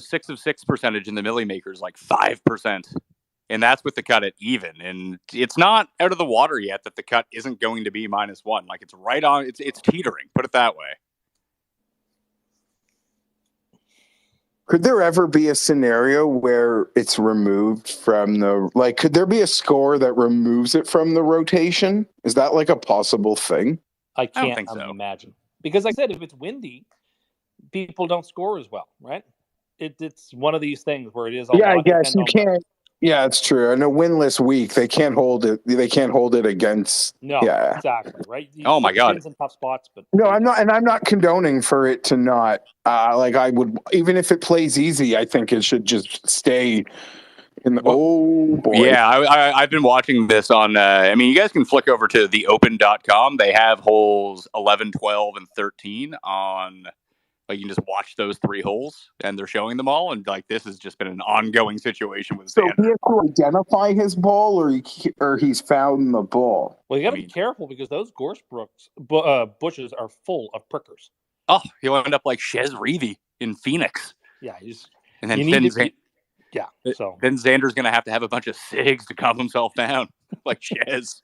6 of 6 percentage in the Millie Maker is like 5%. And that's with the cut at even. And it's not out of the water yet that the cut isn't going to be -1. Like it's right on. It's teetering. Put it that way. Could there ever be a scenario where it's removed from the, like, could there be a score that removes it from the rotation? Is that like a possible thing? I can't think so. imagine. Because like I said, if it's windy, people don't score as well, right? It's one of these things where it is. Yeah, I guess you can't. Yeah, it's true. In a winless week, they can't hold it. They can't hold it against. No, yeah. Exactly, right? Oh my God! In tough spots, but no, I'm not, and I'm not condoning for it to not. Like I would, even if it plays easy, I think it should just stay in the. Oh boy! Yeah, I've been watching this on. I mean, you guys can flick over to theopen.com. They have holes 11, 12, and 13 on. Like you can just watch those 3 holes, and they're showing them all. And like this has just been an ongoing situation with Xander. So he has to identify his ball, or he's found the ball. Well, you got to be careful because those gorse bushes are full of prickers. Oh, he'll end up like Shez Reavy in Phoenix. Yeah, and then So then Xander's going to have a bunch of cigs to calm himself down, like Shez.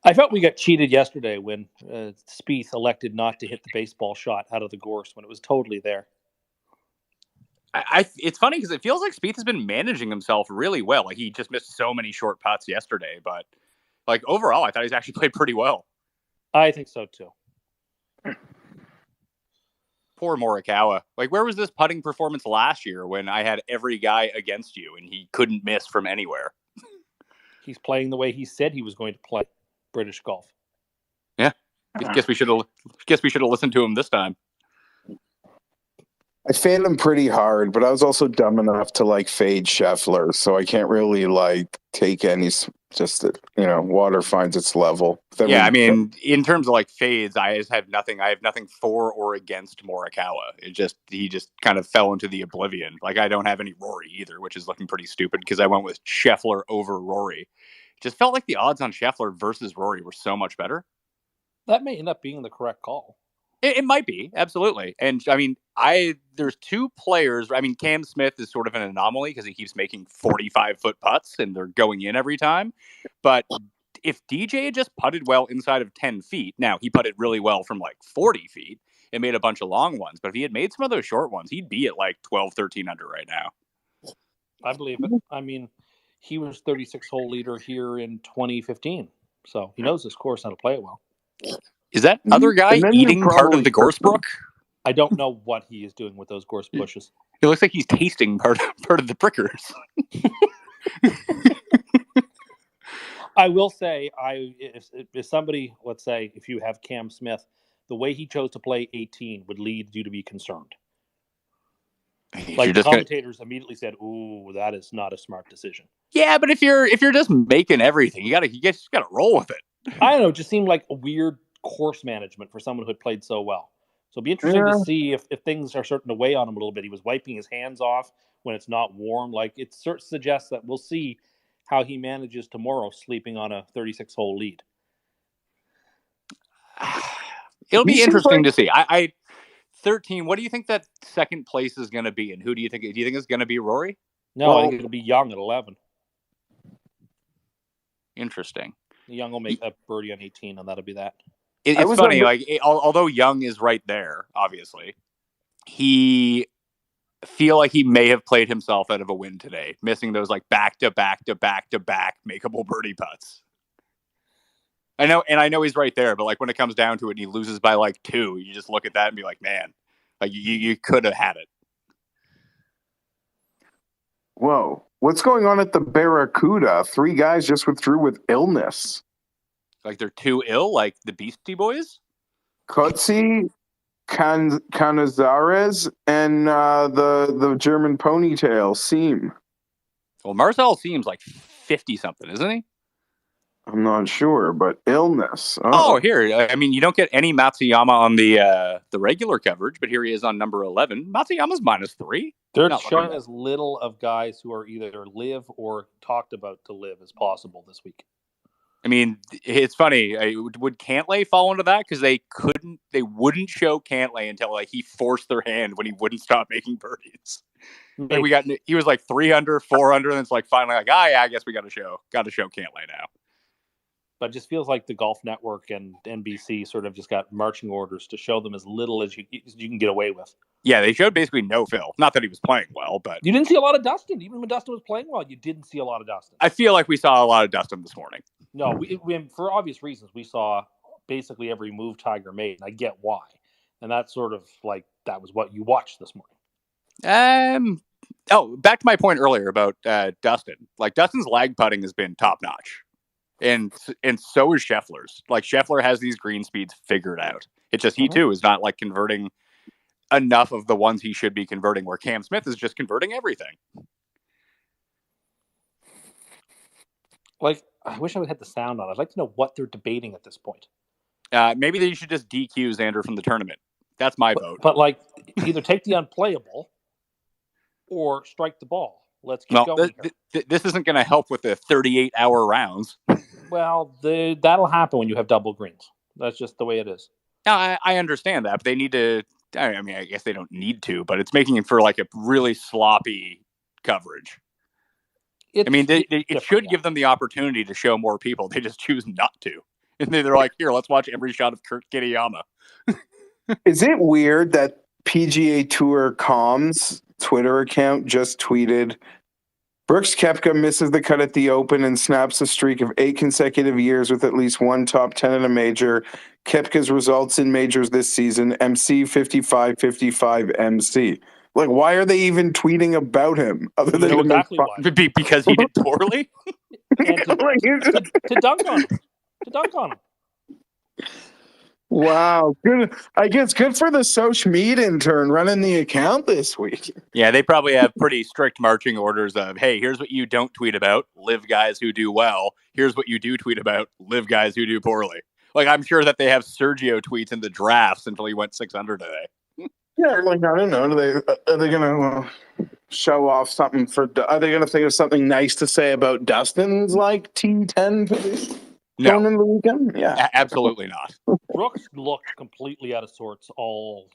I felt we got cheated yesterday when Spieth elected not to hit the baseball shot out of the gorse when it was totally there. It's funny because it feels like Spieth has been managing himself really well. Like he just missed so many short putts yesterday, but like overall, I thought he's actually played pretty well. I think so too. Poor Morikawa. Like where was this putting performance last year when I had every guy against you and he couldn't miss from anywhere? He's playing the way he said he was going to play. British golf. Yeah, guess we should have listened to him this time. I fanned him pretty hard, but I was also dumb enough to like fade Scheffler, so I can't really like take any. Just that water finds its level. Yeah, I mean, in terms of like fades, I have nothing for or against Morikawa. He just kind of fell into the oblivion. Like I don't have any Rory either, which is looking pretty stupid because I went with Scheffler over Rory. Just felt like the odds on Scheffler versus Rory were so much better. That may end up being the correct call. It might be, absolutely. And I mean, there's 2 players. I mean, Cam Smith is sort of an anomaly because he keeps making 45-foot putts and they're going in every time. But if DJ had just putted well inside of 10 feet, now he putted really well from like 40 feet and made a bunch of long ones. But if he had made some of those short ones, he'd be at like 12, 13 under right now. I believe it. I mean, he was 36-hole leader here in 2015. So he knows this course, how to play it well. Is that other guy eating part of the gorse brook? I don't know what he is doing with those gorse bushes. It looks like he's tasting part of the prickers. I will say, if somebody, let's say, if you have Cam Smith, the way he chose to play 18 would lead you to be concerned. Like commentators immediately said, "Ooh, that is not a smart decision." Yeah, but if you're just making everything, you just gotta roll with it. I don't know. It just seemed like a weird course management for someone who had played so well. So it'd be interesting to see if things are starting to weigh on him a little bit. He was wiping his hands off when it's not warm. Like it suggests that we'll see how he manages tomorrow sleeping on a 36-hole lead. It'll be interesting to see. I 13. What do you think that second place is going to be? And who do you think? Do you think it's going to be Rory? No, I think it'll be Young at 11. Interesting. Young will make a birdie on 18, and that'll be that. It's funny. Although Young is right there, obviously, he feel like he may have played himself out of a win today, missing those like back-to-back-to-back-to-back makeable birdie putts. I know he's right there, but like when it comes down to it and he loses by like 2, you just look at that and be like, man, like you could have had it. Whoa. What's going on at the Barracuda? 3 guys just withdrew with illness. Like they're too ill, like the Beastie Boys? Kotze, Canizares, and the German ponytail, Seam. Well, Marcel seems like 50-something, isn't he? I'm not sure, but illness. Oh, here. I mean, you don't get any Matsuyama on the regular coverage, but here he is on number 11. Matsuyama's -3. They're showing as little of guys who are either live or talked about to live as possible this week. I mean, it's funny. Would Cantlay fall into that? Because they wouldn't show Cantlay until like he forced their hand when he wouldn't stop making birdies. Like he was like 3 under, 4 under, and it's like finally like, yeah, I guess we got to show Cantlay now. But it just feels like the Golf Network and NBC sort of just got marching orders to show them as little as you can get away with. Yeah, they showed basically no Phil. Not that he was playing well, but you didn't see a lot of Dustin. Even when Dustin was playing well, you didn't see a lot of Dustin. I feel like we saw a lot of Dustin this morning. No, we for obvious reasons, we saw basically every move Tiger made, and I get why. And that's sort of like that was what you watched this morning. Back to my point earlier about Dustin. Like Dustin's lag putting has been top notch, and so is Scheffler's. Like Scheffler has these green speeds figured out. It's just he too is not like converting enough of the ones he should be converting. Where Cam Smith is just converting everything. Like I wish I would have the sound on. I'd like to know what they're debating at this point. Maybe they should just DQ Xander from the tournament. That's my vote. But like either take the unplayable or strike the ball. Let's keep going here. This isn't going to help with the 38-hour rounds. Well, that'll happen when you have double greens. That's just the way it is. Now, I understand that, but they need to. I mean, I guess they don't need to, but it's making it for like a really sloppy coverage. It should give them the opportunity to show more people. They just choose not to. And they're like, here, let's watch every shot of Kurt Kitayama. Is it weird that PGA Tour Comms Twitter account just tweeted, Brooks Koepka misses the cut at the Open and snaps a streak of 8 consecutive years with at least one top 10 in a major. Koepka's results in majors this season, MC 55-55 MC. Like, why are they even tweeting about him? Other than exactly why. Because he did poorly? And to dunk on him. To dunk on him. Wow. Good. I guess good for the social media intern running the account this week. Yeah, they probably have pretty strict marching orders of, hey, here's what you don't tweet about, live guys who do well. Here's what you do tweet about, live guys who do poorly. Like, I'm sure that they have Sergio tweets in the drafts until he went 600 today. Yeah, like, I don't know. Are they going to show off something are they going to think of something nice to say about Dustin's, like, T10 for this? No. In the weekend? Yeah. Absolutely not. Brooks looked completely out of sorts all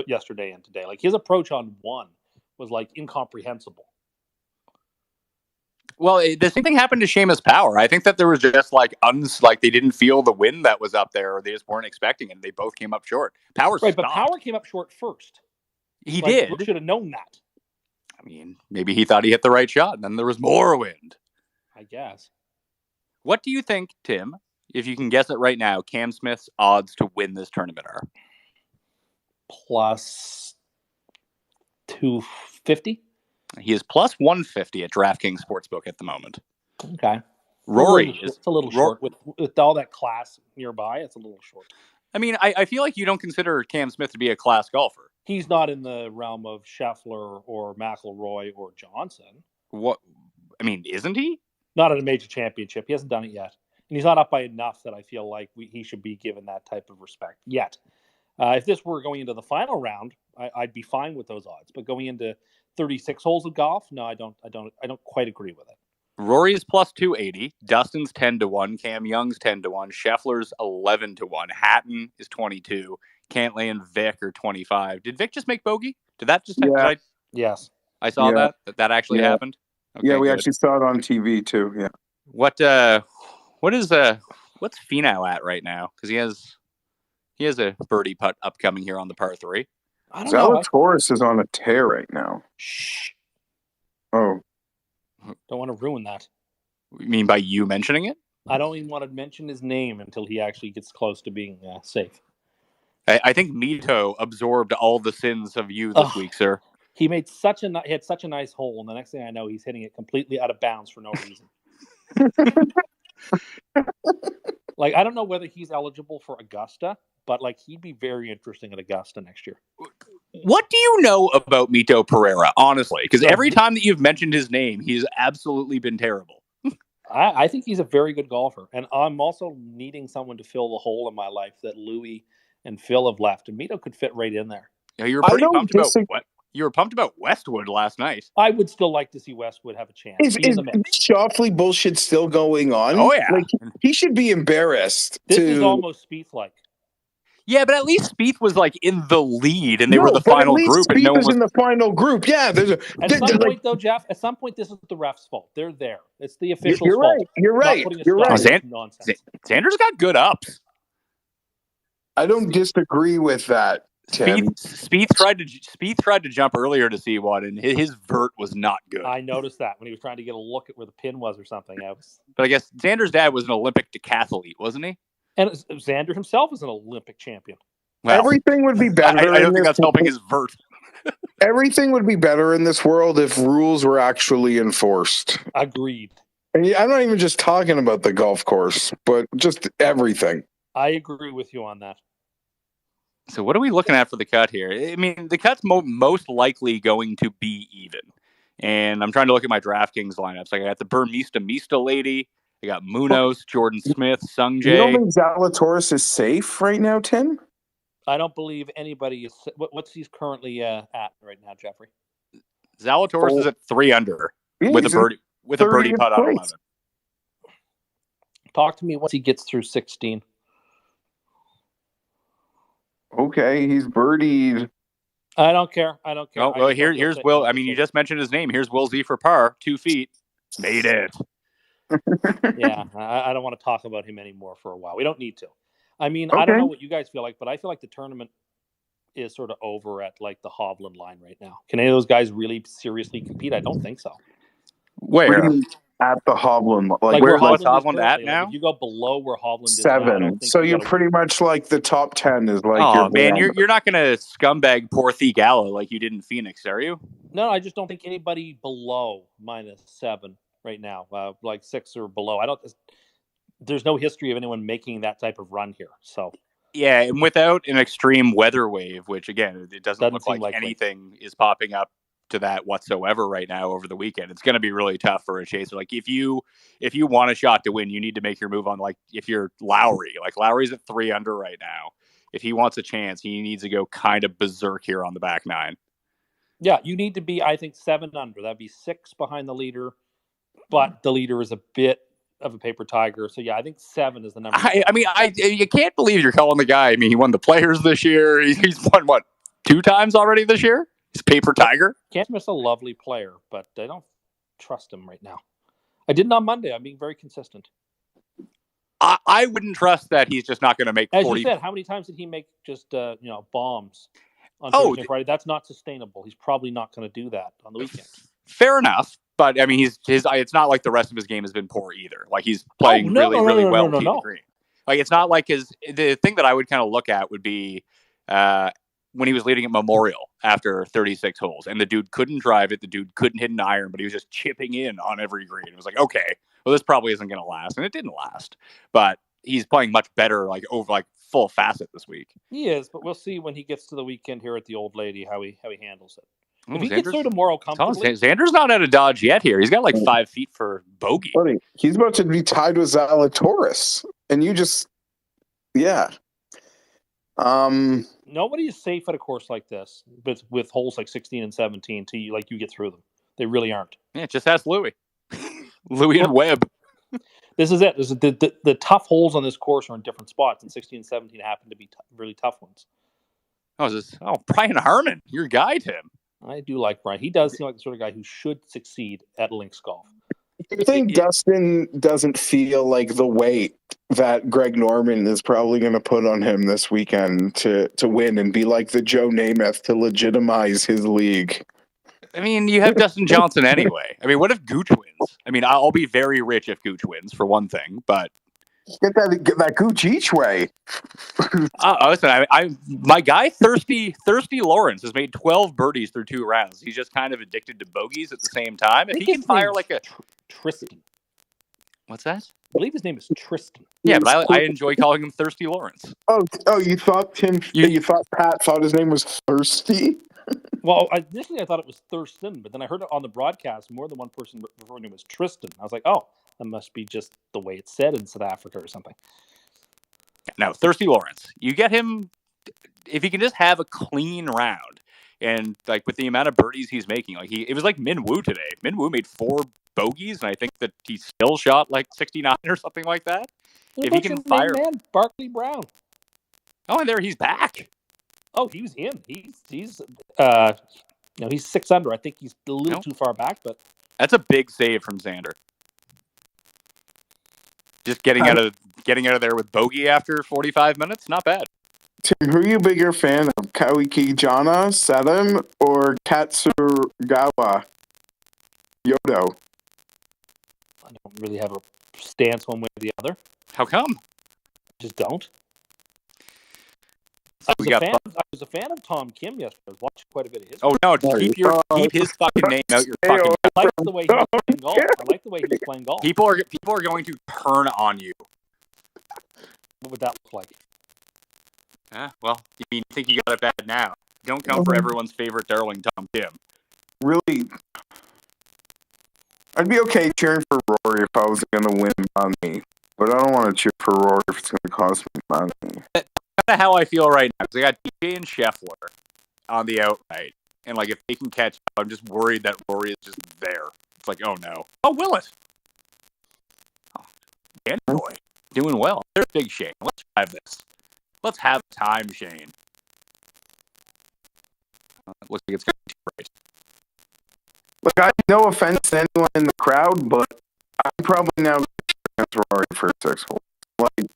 yesterday and today. Like, his approach on one was, like, incomprehensible. Well, the same thing happened to Seamus Power. I think that there was just like they didn't feel the wind that was up there, or they just weren't expecting it. And they both came up short. Power right, stopped. But Power came up short first. He did. Brooks should have known that. I mean, maybe he thought he hit the right shot, and then there was more wind. I guess. What do you think, Tim? If you can guess it right now, Cam Smith's odds to win this tournament are plus 250. He is plus 150 at DraftKings Sportsbook at the moment. Okay. Rory is a little short with all that class nearby. It's a little short. I mean, I feel like you don't consider Cam Smith to be a class golfer. He's not in the realm of Scheffler or McIlroy or Johnson. What? I mean, isn't he? Not at a major championship. He hasn't done it yet. And he's not up by enough that I feel like he should be given that type of respect yet. If this were going into the final round, I'd be fine with those odds. But going into 36 holes of golf, no, I don't quite agree with it. Rory is plus 280. Dustin's 10-1. Cam Young's 10-1. Scheffler's 11-1. Hatton is 22. Cantlay and Vic are 25. Did Vic just make bogey? Did that just happen? Yes. I saw that actually happened. Okay, yeah, we actually saw it on TV too. Yeah. What's Finau at right now? Because he has a birdie putt upcoming here on the par 3. I don't know. Zalatoris is on a tear right now. Shh. Oh. Don't want to ruin that. You mean by you mentioning it? I don't even want to mention his name until he actually gets close to being safe. I think Mito absorbed all the sins of you this week, sir. He had such a nice hole, and the next thing I know, he's hitting it completely out of bounds for no reason. Like, I don't know whether he's eligible for Augusta, but like he'd be very interesting at Augusta next year. What do you know about Mito Pereira, honestly? Because every time that you've mentioned his name, he's absolutely been terrible. I think he's a very good golfer, and I'm also needing someone to fill the hole in my life that Louis and Phil have left, and Mito could fit right in there. Yeah, you're pretty pumped about what? You were pumped about Westwood last night. I would still like to see Westwood have a chance. Is this Shoffley bullshit still going on? Oh, yeah. Like, he should be embarrassed. This is almost Spieth-like. Yeah, but at least Spieth was like in the lead, and they were the final group, and no one was in the final group. Yeah, at some point, though, Jeff. At some point, this is the ref's fault. They're there. It's the official's fault. You're right. Nonsense. Xander's got good ups. I don't disagree with that. Spieth tried to jump earlier to see one, and his vert was not good. I noticed that when he was trying to get a look at where the pin was or something. But I guess Xander's dad was an Olympic decathlete, wasn't he? And Xander himself is an Olympic champion. Well, everything would be better. I don't think that's helping his vert. Everything would be better in this world if rules were actually enforced. Agreed. And I'm not even just talking about the golf course, but just everything. I agree with you on that. So what are we looking at for the cut here? I mean, the cut's most likely going to be even. And I'm trying to look at my DraftKings lineups. I got the Mista lady. I got Munoz, Jordan Smith, Sung Jae. You don't think Zalatoris is safe right now, Tim? I don't believe anybody is. What's he's currently at right now, Jeffrey? Zalatoris is at 3 under with a birdie putt on 11. Talk to me once he gets through 16. Okay, he's birdied. I don't care. Oh, well, here's Will. I mean, you just mentioned his name. Here's Will Z for par, 2 feet. Made it. Yeah, I don't want to talk about him anymore for a while. We don't need to. I mean, I don't know what you guys feel like, but I feel like the tournament is sort of over at like the Hovland line right now. Can any of those guys really seriously compete? I don't think so. Where? At the Hovland, where's Hovland at now? If you go below where Hovland is 7. now, so you're pretty much like the top 10 is like. Oh man, you're not gonna scumbag poor Theegala like you did in Phoenix, are you? No, I just don't think anybody below -7 right now, like 6 or below. There's no history of anyone making that type of run here. So yeah, and without an extreme weather wave, which again, it doesn't look like anything is popping up to that whatsoever right now over the weekend. It's going to be really tough for a chaser. Like if you want a shot to win, you need to make your move on. Like if you're Lowry, like Lowry's at 3 under right now. If he wants a chance, he needs to go kind of berserk here on the back 9. Yeah, you need to be, I think, 7 under. That'd be 6 behind the leader, but the leader is a bit of a paper tiger. So yeah, I think 7 is the number. You can't believe you're calling the guy. I mean, he won the Players this year. He's won what 2 times already this year. He's paper tiger. Can't miss a lovely player, but I don't trust him right now. I didn't on Monday. I'm being very consistent. I wouldn't trust that he's just not going to make 40. As you said, how many times did he make just bombs on Thursday and Friday? That's not sustainable. He's probably not going to do that on the weekend. Fair enough, but I mean, it's not like the rest of his game has been poor either. Like he's playing really well. Green. Like it's not like the thing that I would kind of look at would be when he was leading at Memorial after 36 holes, and the dude couldn't drive it. The dude couldn't hit an iron, but he was just chipping in on every green. It was like, okay, well, this probably isn't going to last, and it didn't last. But he's playing much better, like over like full facet this week. He is, but we'll see when he gets to the weekend here at the Old Lady how he handles it. If he gets through tomorrow comfortably, Xander's not out of dodge yet. Here, he's got like 5 feet for bogey. Buddy, he's about to be tied with Zalatoris, and you just, yeah. Nobody is safe at a course like this, but with holes like 16 and 17 till you get through them. They really aren't. Yeah, just ask Louis. Louis and Webb. This is it. The tough holes on this course are in different spots, and 16 and 17 happen to be really tough ones. Brian Harmon, your guy, Tim. I do like Brian. He does seem like the sort of guy who should succeed at links golf. I think Dustin doesn't feel like the weight that Greg Norman is probably going to put on him this weekend to win and be like the Joe Namath to legitimize his league. I mean, you have Dustin Johnson anyway. I mean, what if Gooch wins? I mean, I'll be very rich if Gooch wins, for one thing, but... Get that Gooch each way. Listen, my guy, Thirsty Lawrence, has made 12 birdies through 2 rounds. He's just kind of addicted to bogeys at the same time. If he can fire like a... Tristan. What's that? I believe his name is Tristan. Yeah, but I enjoy calling him Thirsty Lawrence. Oh, you thought Pat thought his name was Thirsty? Well, initially I thought it was Thurston, but then I heard it on the broadcast. More than one person referring to him as Tristan. I was like, oh, that must be just the way it's said in South Africa or something. No, Thirsty Lawrence. You get him, if he can just have a clean round, And like with the amount of birdies he's making, like it was like Min Woo today. Min Woo made 4 bogeys, and I think that he still shot like 69 or something like that. If he can fire, man, Barkley Brown. Oh, and there he's back. Oh, he's in. He's 6 under. I think he's a little too far back, but that's a big save from Xander. Just getting out of there with bogey after 45 minutes, not bad. Tim, who are you bigger fan of, Kawikijana, Sedem, or Katsugawa Yodo? I don't really have a stance one way or the other. How come? Just don't. So I was a fan of Tom Kim yesterday. I was watching quite a bit of his. Oh no! Keep his fucking name out your fucking. I like the way he was playing golf. I like the way he was playing golf. People are going to turn on you. What would that look like? Well, you think you got it bad now? Don't come for everyone's favorite darling, Tom Kim. Really, I'd be okay cheering for Rory if I was going to win money, but I don't want to cheer for Rory if it's going to cost me money. That's kind of how I feel right now. Because I got DJ and Scheffler on the outright, and like if they can catch up, I'm just worried that Rory is just there. It's like, oh no. Oh, Willis. Oh, Boy, doing well. There's Big Shane. Let's drive this. Let's have time, Shane. Looks like it's going to be right. Look, I no offense to anyone in the crowd, but I'm probably now against Rory for 6 holes. Like,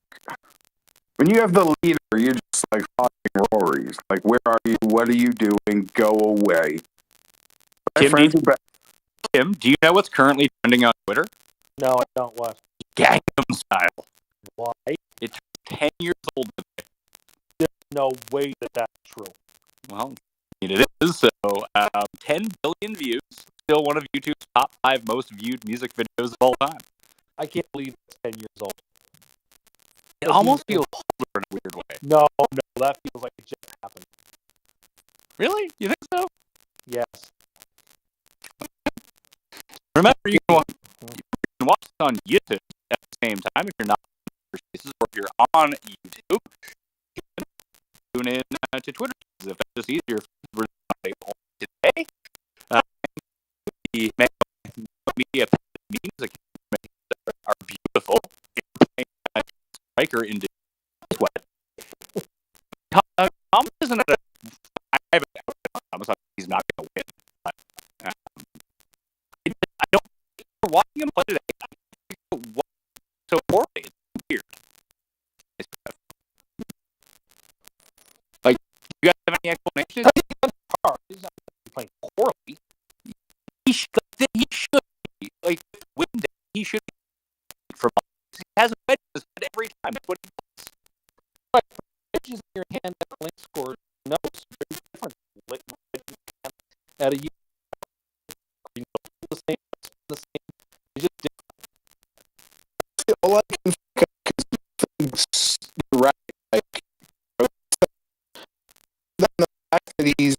when you have the leader, you're just like fucking Rory's. Like, where are you? What are you doing? Go away. Tim, do you know what's currently trending on Twitter? No, I don't. What? Gangnam Style. Why? It's 10 years old today. There's no way that's true. Well, it is. So, 10 billion views. Still one of YouTube's top 5 most viewed music videos of all time. I can't believe it's 10 years old. It almost feels older in a weird way. No, that feels like it just happened. Really? You think so? Yes. Remember, you can watch this on YouTube at the same time if you're not or if you're on YouTube. You can tune in to Twitter if that's just easier. Today, the Mayo media memes are beautiful. Striker into sweat. Thomas isn't at I haven't Thomas. He's not going to win. But, I don't. Watching him play today, I think so poorly. It's weird. Like, do you guys have any explanations? He's not playing poorly. He should be. Like, win day, he should be. From he hasn't been every time. That's what he does. But pitches in your hand that link score, no, it's very different. At a the same. It's just different. All I can think of, you're right. Like, the fact that he's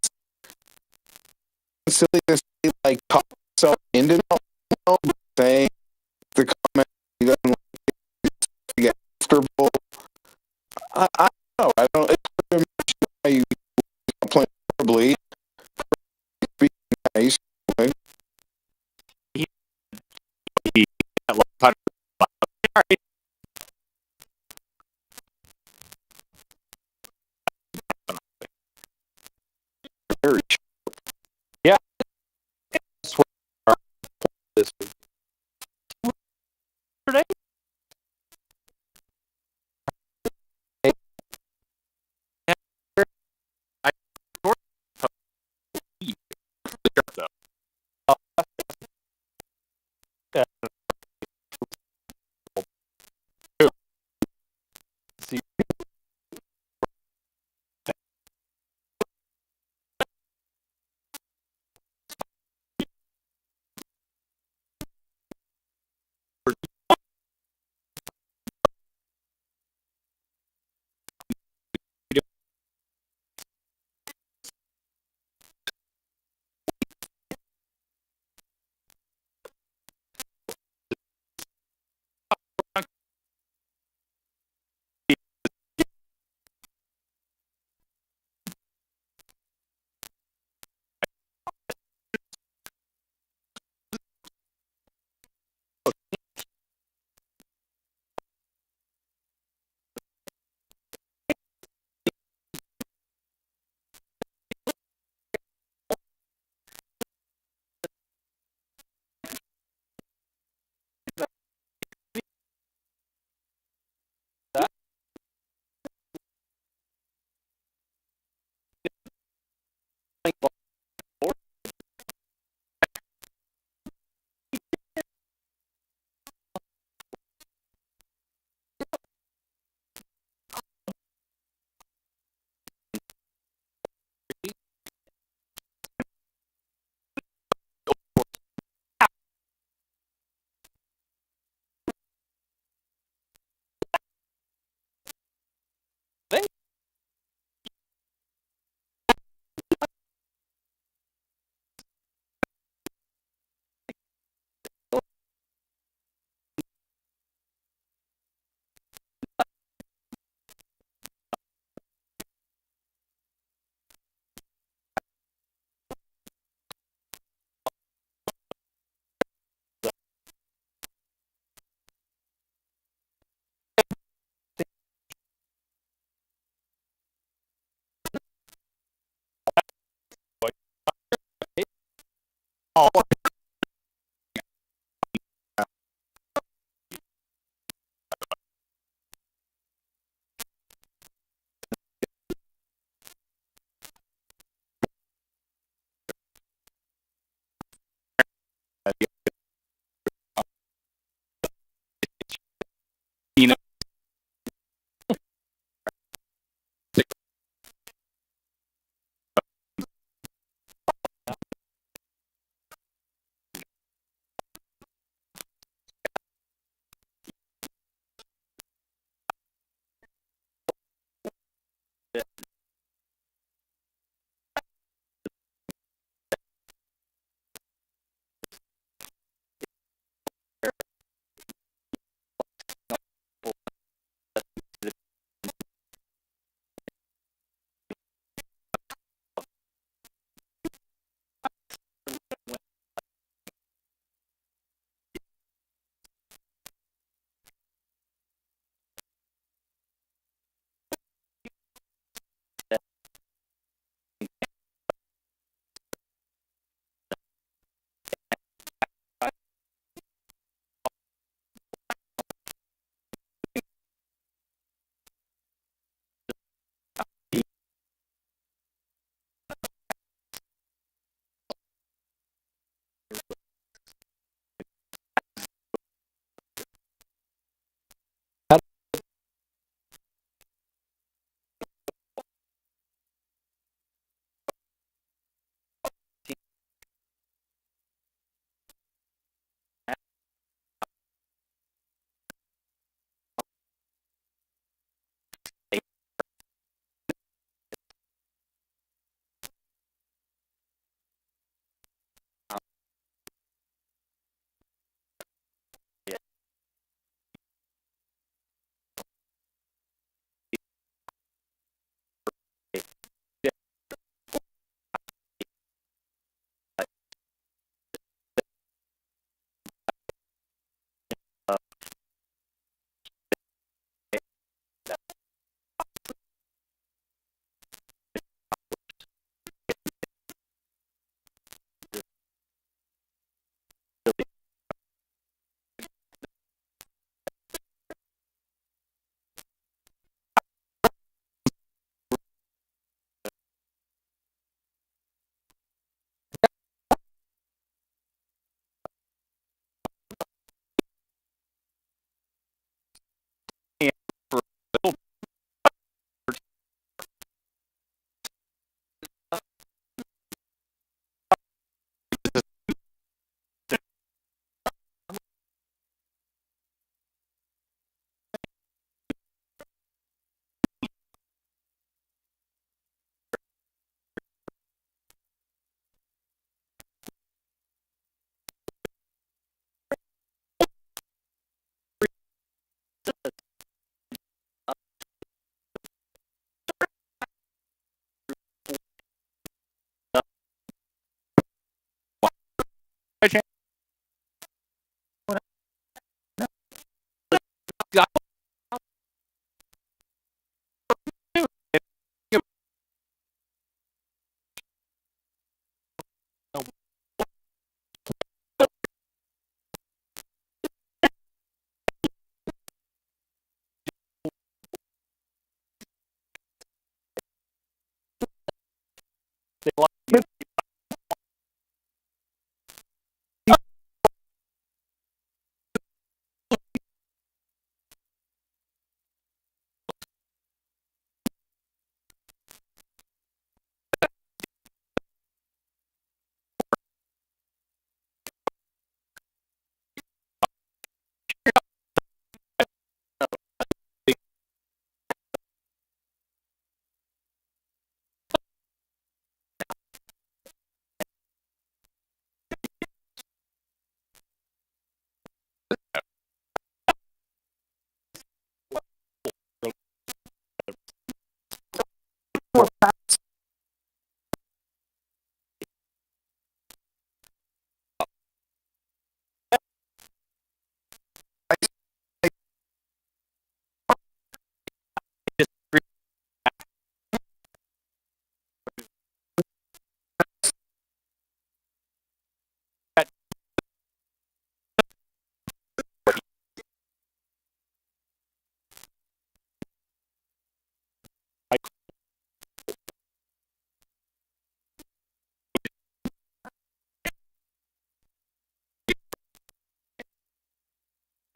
silly to say, like, talk himself into saying the comment he doesn't like to get comfortable. I don't know. I don't. It's hard to imagine why you playing horribly. Being nice. Like, very yeah. That's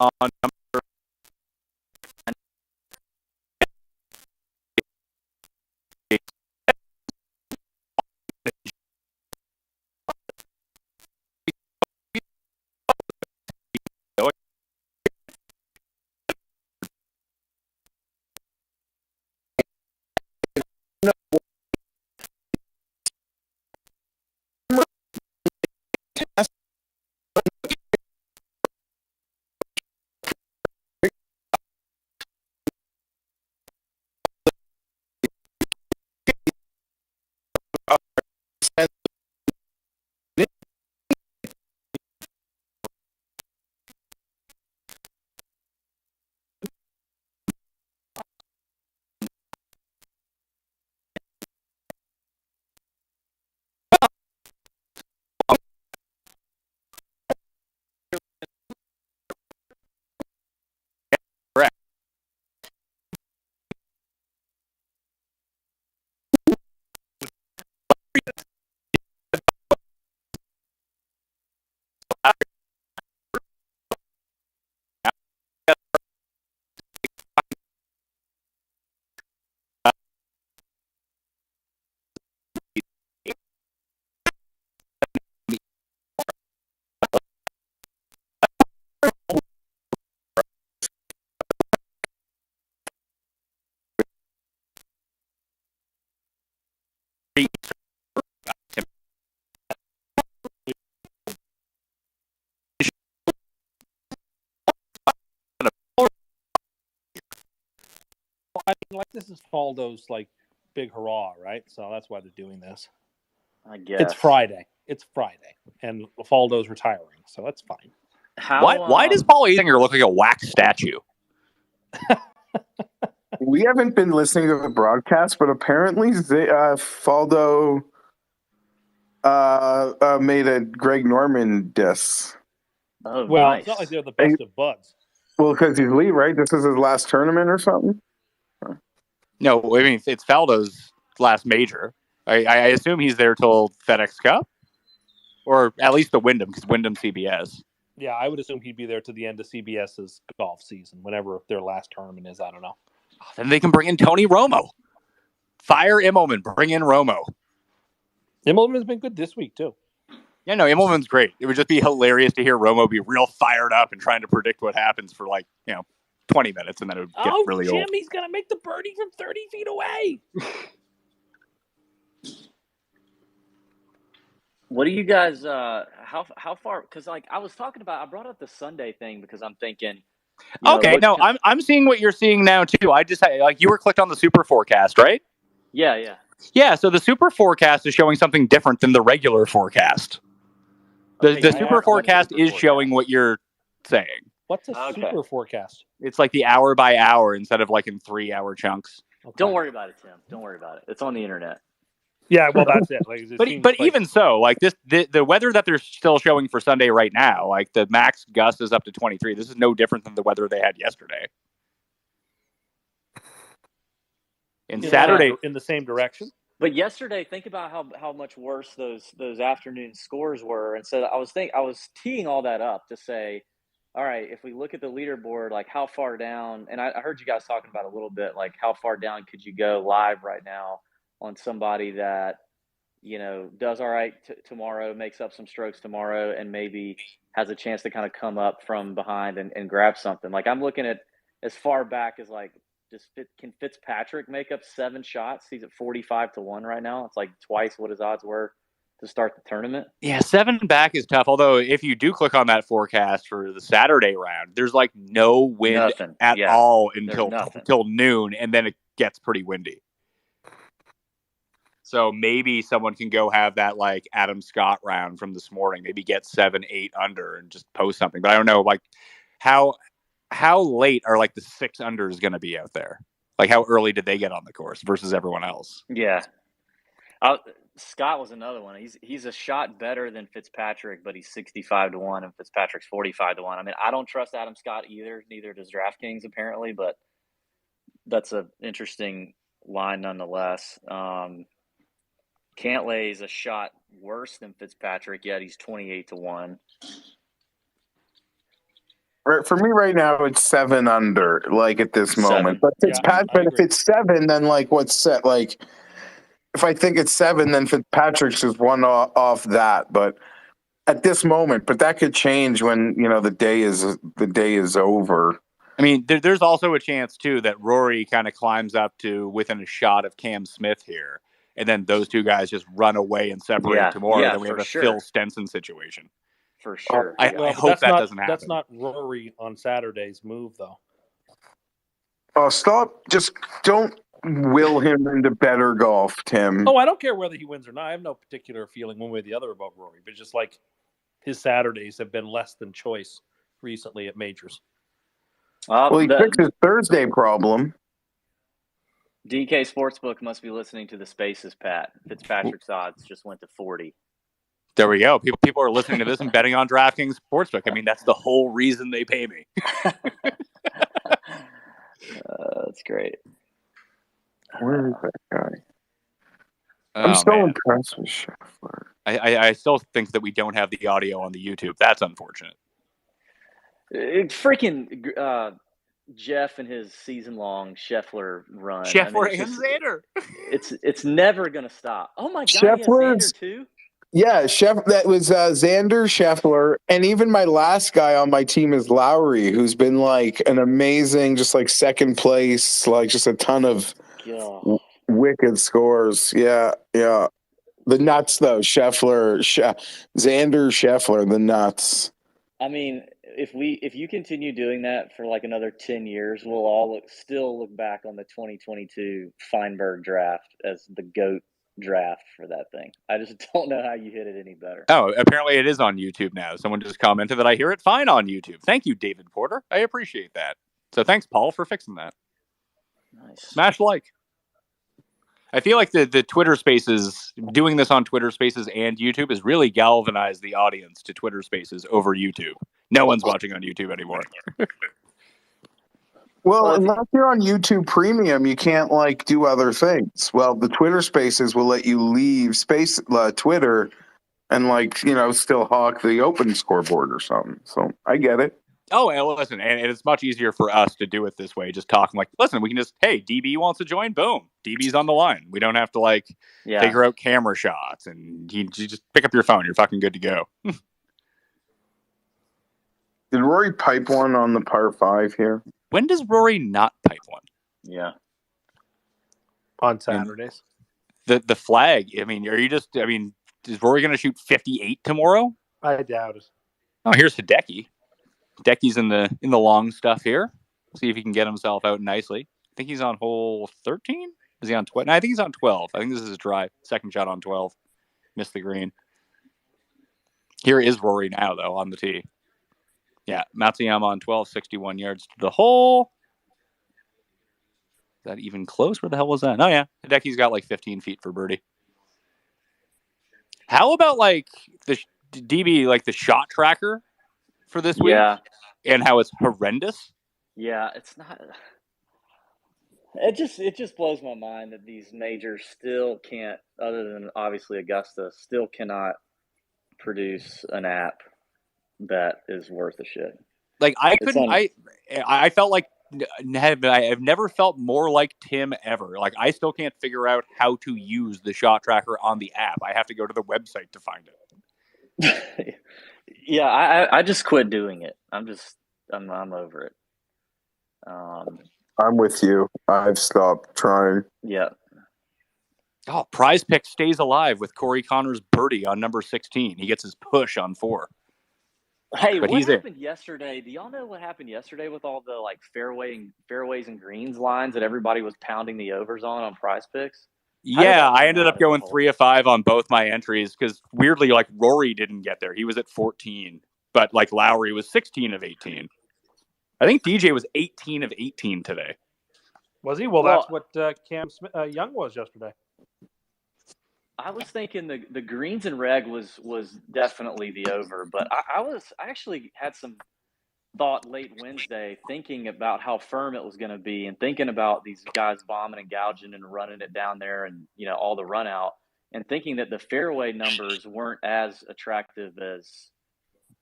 on I mean, like, this is Faldo's like big hurrah, right? So that's why they're doing this. I guess It's Friday, and Faldo's retiring, so that's fine. Why does Paul Azinger look like a wax statue? We haven't been listening to the broadcast, but apparently Faldo made a Greg Norman diss. Oh, Well, nice. it's not like they're the best of buds. Well, because he's leave, right? This is his last tournament or something? No, I mean, it's Faldo's last major. I assume he's there till FedEx Cup, or at least the Wyndham, because Wyndham CBS. Yeah, I would assume he'd be there to the end of CBS's golf season, whenever their last tournament is. I don't know. Then they can bring in Tony Romo. Fire Immelman. Bring in Romo. Immelman's been good this week, too. Yeah, no, Immelman's great. It would just be hilarious to hear Romo be real fired up and trying to predict what happens for 20 minutes, and then it would get really Jim, old. He's going to make the birdie from 30 feet away. What do you guys? How far? Because I was talking about, I brought up the Sunday thing because I'm thinking. I'm seeing what you're seeing now too. I just you were clicked on the super forecast, right? Yeah. Yeah. So the super forecast is showing something different than the regular forecast. The super forecast is showing what you're saying. What's a super forecast? It's like the hour by hour instead of in 3-hour chunks. Okay. Don't worry about it, Tim. Don't worry about it. It's on the internet. Yeah, well, that's it. But even so, the weather that they're still showing for Sunday right now, the max gust is up to 23. This is no different than the weather they had yesterday. And Saturday in the same direction. But yesterday, think about how much worse those afternoon scores were. And so I was teeing all that up to say, all right, if we look at the leaderboard, how far down, and I heard you guys talking about a little bit, how far down could you go live right now on somebody that, does all right tomorrow, makes up some strokes tomorrow, and maybe has a chance to kind of come up from behind and grab something. I'm looking at as far back as can Fitzpatrick make up 7 shots? He's at 45-1 right now. It's twice what his odds were to start the tournament. Yeah, 7 back is tough. Although if you do click on that forecast for the Saturday round, there's no wind at all until noon, and then it gets pretty windy. So maybe someone can go have that Adam Scott round from this morning, maybe get 7-8 under and just post something. But I don't know how late are the 6 unders going to be out there? How early did they get on the course versus everyone else? Yeah. Scott was another one. He's a shot better than Fitzpatrick, but he's 65-1 and Fitzpatrick's 45-1. I mean, I don't trust Adam Scott either. Neither does DraftKings apparently, but that's an interesting line nonetheless. Cantlay's a shot worse than Fitzpatrick, yet he's 28-1. For me right now, it's 7 under, at this moment. But Fitzpatrick, if it's 7, then what's set? If I think it's 7, then Fitzpatrick's just one off that. But at this moment, but that could change when the day is over. I mean, there's also a chance too that Rory kind of climbs up to within a shot of Cam Smith here, and then those two guys just run away and separate tomorrow. Then we have a Phil Stenson situation. For sure. I hope that doesn't happen. That's not Rory on Saturday's move, though. Oh, stop. Just don't will him into better golf, Tim. Oh, I don't care whether he wins or not. I have no particular feeling one way or the other about Rory. But just his Saturdays have been less than choice recently at majors. Well, he fixed his Thursday problem. DK Sportsbook must be listening to the Spaces, Pat. Fitzpatrick's odds just went to 40. There we go. People are listening to this and betting on DraftKings Sportsbook. I mean, that's the whole reason they pay me. That's great. Where is that guy? I'm so impressed with Scheffler. I still think that we don't have the audio on the YouTube. That's unfortunate. Freaking Geoff and his season-long Scheffler run. Scheffler and Xander. It's never going to stop. Oh, my God, Scheffler's, Xander, too? Yeah, that was Xander, Scheffler, and even my last guy on my team is Lowry, who's been an amazing, just second place, just a ton of wicked scores. Yeah. The nuts, though, Scheffler, Xander, Scheffler, the nuts. I mean, if you continue doing that for another 10 years, we'll all still look back on the 2022 Fienberg draft as the GOAT draft for that thing. I just don't know how you hit it any better. Oh, apparently it is on YouTube now. Someone just commented that I hear it fine on YouTube. Thank you, David Porter. I appreciate that. So thanks, Paul, for fixing that. Nice. Smash like. I feel like the Twitter Spaces, doing this on Twitter Spaces and YouTube has really galvanized the audience to Twitter Spaces over YouTube. No one's watching on YouTube anymore. Well, unless you're on YouTube Premium, you can't do other things. Well, the Twitter Spaces will let you leave Twitter and still hawk the open scoreboard or something. So I get it. Oh, well, listen, and it's much easier for us to do it this way, just talking like, listen, we can just, hey, DB wants to join, boom, DB's on the line. We don't have to like figure out camera shots, and you just pick up your phone, you're fucking good to go. Did Rory pipe one on the par 5 here? When does Rory not pipe one? Yeah. On Saturdays. And the flag, I mean, is Rory going to shoot 58 tomorrow? I doubt it. Oh, here's Hideki. Hideki's in the long stuff here. See if he can get himself out nicely. I think he's on hole 13. Is he on 12? No, I think he's on 12. I think this is his drive. Second shot on 12. Missed the green. Here is Rory now, though, on the tee. Yeah, Matsuyama on 12, 61 yards to the hole. Is that even close? Where the hell was that? Oh, yeah. Hideki's got like 15 feet for birdie. How about like the DB, like the shot tracker for this week? Yeah. And how it's horrendous? Yeah, it's not. It just blows my mind that these majors still can't, other than obviously Augusta, still cannot produce an app that is worth a shit. Like I felt like I've never felt more like Tim ever. Like I still can't figure out how to use the shot tracker on the app. I have to go to the website to find it. Yeah, I just quit doing it. I'm over it. I'm with you. I've stopped trying. Yeah. Oh, Prize Pick stays alive with Corey Connors' birdie on number 16. He gets his push on 4. Hey, but what happened yesterday? Do y'all know what happened yesterday with all the like fairways and greens lines that everybody was pounding the overs on Prize Picks? Yeah, I ended up going 3 of 5 on both my entries because weirdly, like Rory didn't get there. He was at 14, but like Lowry was 16 of 18. I think DJ was 18 of 18 today. Was he? Well, that's what Cam Young was yesterday. I was thinking the greens and reg was definitely the over, but I actually had some thought late Wednesday thinking about how firm it was going to be and thinking about these guys bombing and gouging and running it down there and, you know, all the run out and thinking that the fairway numbers weren't as attractive as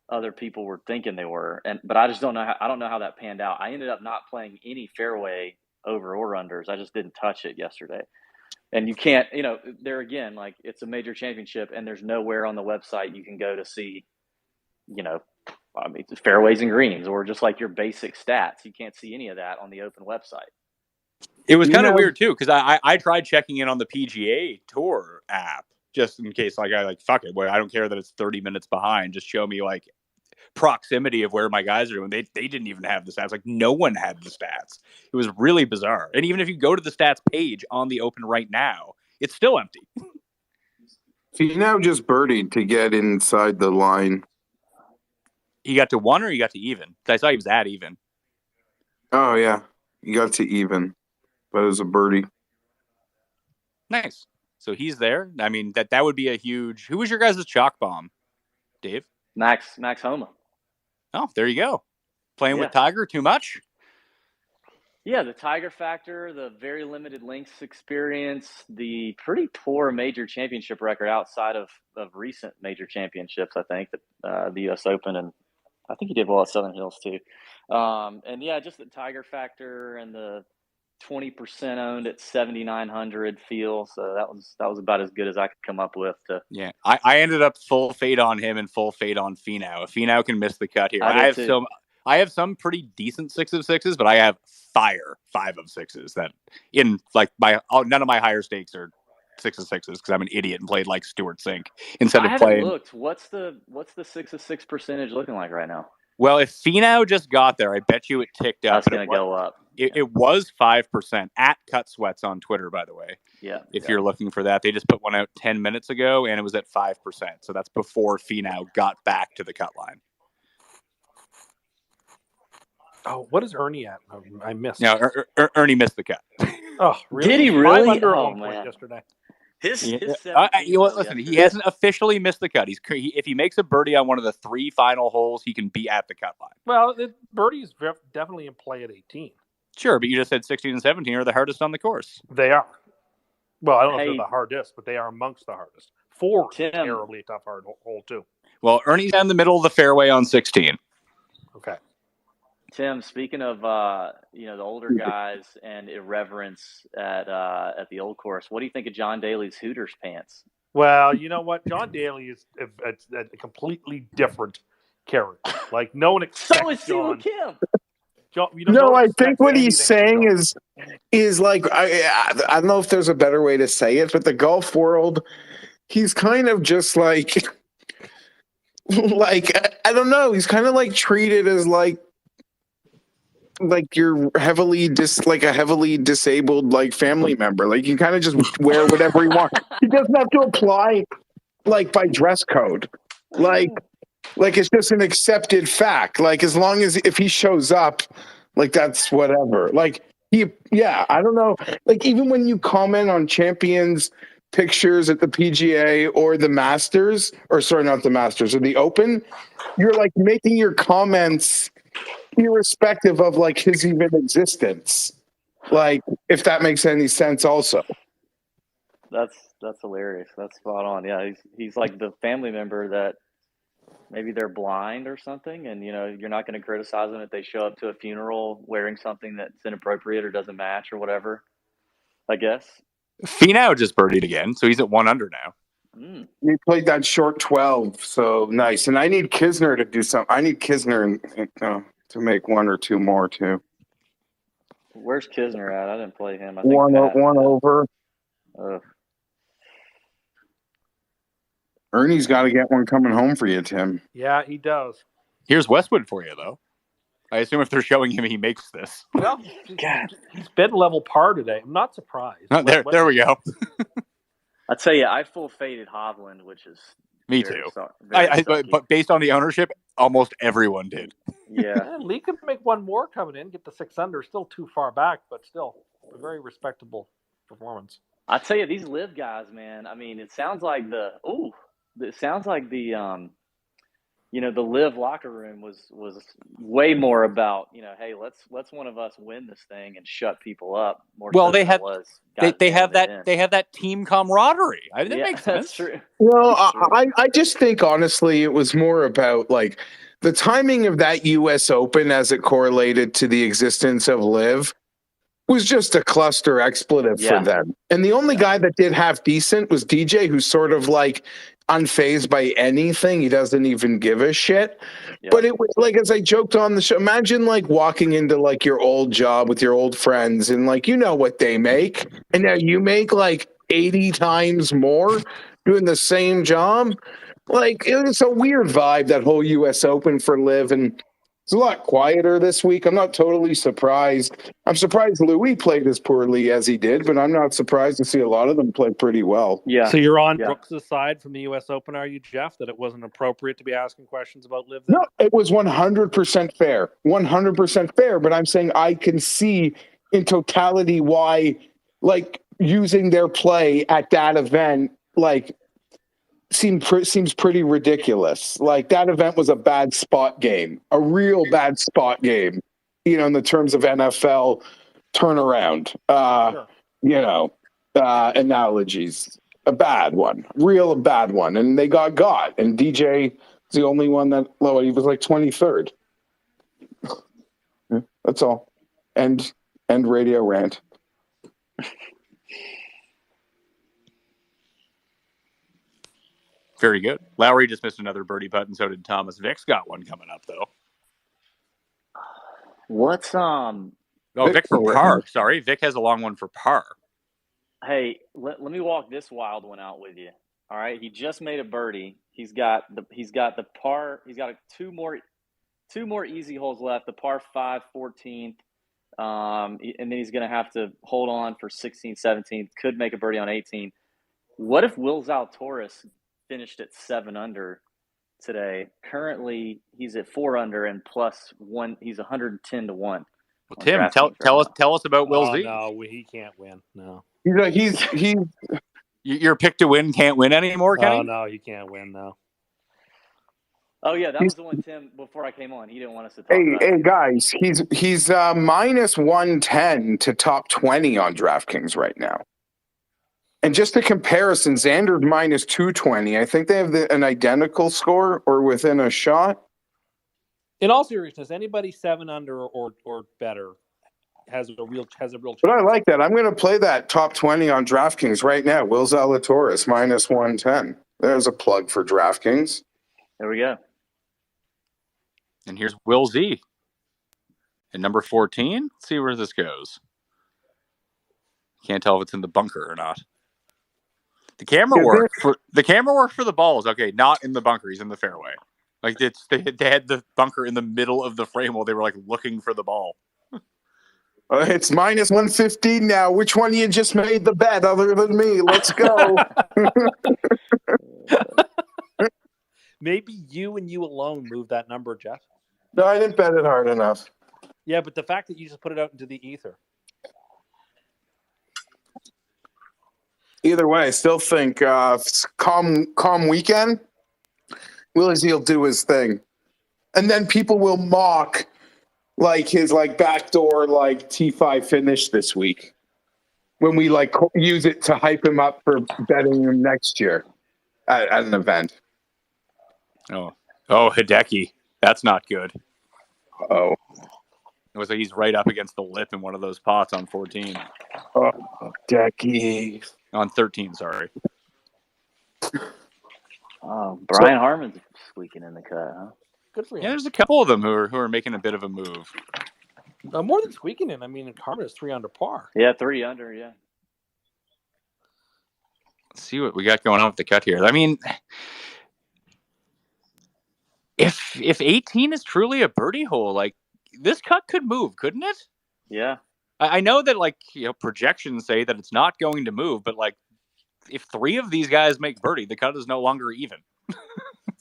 other people were thinking they were. But I just don't know how that panned out. I ended up not playing any fairway over or unders. I just didn't touch it yesterday. And you can't, you know, there again, like it's a major championship and there's nowhere on the website you can go to see, you know, I mean, fairways and greens or just like your basic stats. You can't see any of that on the open website. It was kind of weird too, because I tried checking in on the PGA Tour app just in case, like, fuck it. Well, I don't care that it's 30 minutes behind. Just show me like proximity of where my guys are doing. They didn't even have the stats. Like no one had the stats. It was really bizarre. And even if you go to the stats page on the Open right now, it's still empty. He now just birdied to get inside the line. He got to 1 or he got to even? I saw he was at even. Oh yeah, he got to even, but it was a birdie. Nice. So he's there. I mean, that would be a huge. Who was your guys' chalk bomb, Dave? Max Homa. Oh, there you go. Playing with Tiger too much? Yeah, the Tiger factor, the very limited links experience, the pretty poor major championship record outside of recent major championships, I think, the U.S. Open, and I think he did well at Southern Hills too. And yeah, just the Tiger factor and the 20% owned at 7,900 feel. So that was about as good as I could come up with. Yeah, I ended up full fade on him and full fade on Finau. If Finau can miss the cut here, I have some pretty decent 6 of 6s, but I have fire 5 of 6s that in like none of my higher stakes are 6 of 6s because I'm an idiot and played like Stuart Sink instead of playing. Looked. What's the 6 of 6 percentage looking like right now? Well, if Finau just got there, I bet you it ticked up. That's going to go up. It was 5% at Cut Sweats on Twitter, by the way. Yeah. If you're looking for that, they just put one out 10 minutes ago, and it was at 5%. So that's before Finau got back to the cut line. Oh, what is Ernie at? I missed. No, Ernie missed the cut. Oh, really? Did he really? 5 under on point yesterday. Listen, he hasn't officially missed the cut. If he makes a birdie on one of the 3 final holes, he can be at the cut line. Well, birdie is definitely in play at 18. Sure, but you just said 16 and 17 are the hardest on the course. They are. Well, I don't know if they're the hardest, but they are amongst the hardest. 4 is a terribly tough hole too. Well, Ernie's down the middle of the fairway on 16. Okay. Tim, speaking of the older guys and irreverence at the old course, what do you think of John Daly's Hooters pants? Well, you know what? John Daly is a completely different character. Like no one expects So is John. Kim. John, No, I think what he's saying anything is like I don't know if there's a better way to say it, but the golf world, he's kind of just like I don't know, he's kind of like treated as like you're a heavily disabled like family member. Like you kind of just wear whatever he wants. He doesn't have to apply like by dress code. Like it's just an accepted fact. Like as long as if he shows up, like that's whatever. Like I don't know. Like even when you comment on champions pictures at the PGA or the Masters, or sorry, not the Masters, or the Open, you're like making your comments irrespective of like his even existence. Like if that makes any sense also. That's hilarious. That's spot on. Yeah, he's like the family member that maybe they're blind or something, and you're not going to criticize them if they show up to a funeral wearing something that's inappropriate or doesn't match or whatever, I guess. Finau just birdied again, so he's at 1 under now. He played that short 12, so nice. And I need Kisner to do something. I need Kisner to make 1 or 2 more too. Where's Kisner at? I didn't play him. I think one over. Ernie's got to get one coming home for you, Tim. Yeah, he does. Here's Westwood for you, though. I assume if they're showing him, he makes this. Well, he's bid level par today. I'm not surprised. There we go. I tell you, I full faded Hovland, which is me too. But based on the ownership, almost everyone did. Yeah, Lee could make 1 more coming in, get the 6 under. Still too far back, but still a very respectable performance. I tell you, these live guys, man. I mean, it sounds like the the live locker room was way more about, hey, let's one of us win this thing and shut people up more. Well, so they have that team camaraderie. I think that makes sense. That's true. Well, I just think honestly it was more about like the timing of that US Open as it correlated to the existence of live was just a cluster expletive for them. And the only guy that did half decent was DJ, who's sort of like unfazed by anything. He doesn't even give a shit. Yep. But it was like, as I joked on the show, imagine like walking into like your old job with your old friends and like, what they make. And now you make like 80 times more doing the same job. Like it was a weird vibe, that whole US Open for live. And it's a lot quieter this week. I'm not totally surprised. I'm surprised Louis played as poorly as he did, but I'm not surprised to see a lot of them play pretty well. Yeah. So you're on Brooks' side from the U.S. Open, are you, Geoff? That it wasn't appropriate to be asking questions about live? No, it was 100% fair. 100% fair. But I'm saying I can see in totality why, like, using their play at that event, like, seems pretty ridiculous. Like that event was a bad spot game, a real bad spot game, in the terms of NFL turnaround, analogies, a bad one, a bad one. And they got, and DJ was the only one that, he was like 23rd. That's all. End radio rant. Very good. Lowry just missed another birdie putt, and so did Thomas. Vic's got one coming up, though. What's Vic for par. Sorry, Vic has a long one for par. Hey, let me walk this wild one out with you. All right, he just made a birdie. He's got the par. He's got two more easy holes left. The par 5, 14th, and then he's going to have to hold on for 16th, 17th. Could make a birdie on 18. What if Will Zalatoris finished at 7 under today? Currently, he's at 4 under and +1. He's 110 to 1. Well, Tim, tell us about Will Z. No, he can't win. No, he's your pick to win can't win anymore, Kenny? Oh no, he can't win. No. Oh yeah, that was the one, Tim. Before I came on, he didn't want us to talk about. Hey guys, he's -110 to top 20 on DraftKings right now. And just a comparison, Xander's -220. I think they have an identical score or within a shot. In all seriousness, anybody 7 under or better has a real chance. But I like that. I'm going to play that top 20 on DraftKings right now. Will Zalatoris minus 110. There's a plug for DraftKings. There we go. And here's Will Z. And number 14. Let's see where this goes. Can't tell if it's in the bunker or not. The camera work for the balls. Okay, not in the bunker. He's in the fairway. Like they had the bunker in the middle of the frame while they were like looking for the ball. It's minus 115 now. Which one of you just made the bet other than me? Let's go. Maybe you and you alone moved that number, Jeff. No, I didn't bet it hard enough. Yeah, but the fact that you just put it out into the ether. Either way, I still think calm weekend. Willie Z will do his thing. And then people will mock like his backdoor T5 finish this week when we use it to hype him up for betting him next year at an event. Oh, Hideki. That's not good. Oh. It was like he's right up against the lip in one of those pots on 14. Oh, Hideki. On 13, sorry. Oh, Brian Harmon's squeaking in the cut, huh? Good for him. Yeah, there's a couple of them who are making a bit of a move. More than squeaking in. I mean, Harmon is 3 under par. Yeah, 3 under, yeah. Let's see what we got going on with the cut here. I mean, if 18 is truly a birdie hole, this cut could move, couldn't it? Yeah. I know that projections say that it's not going to move, but if 3 of these guys make birdie, the cut is no longer even.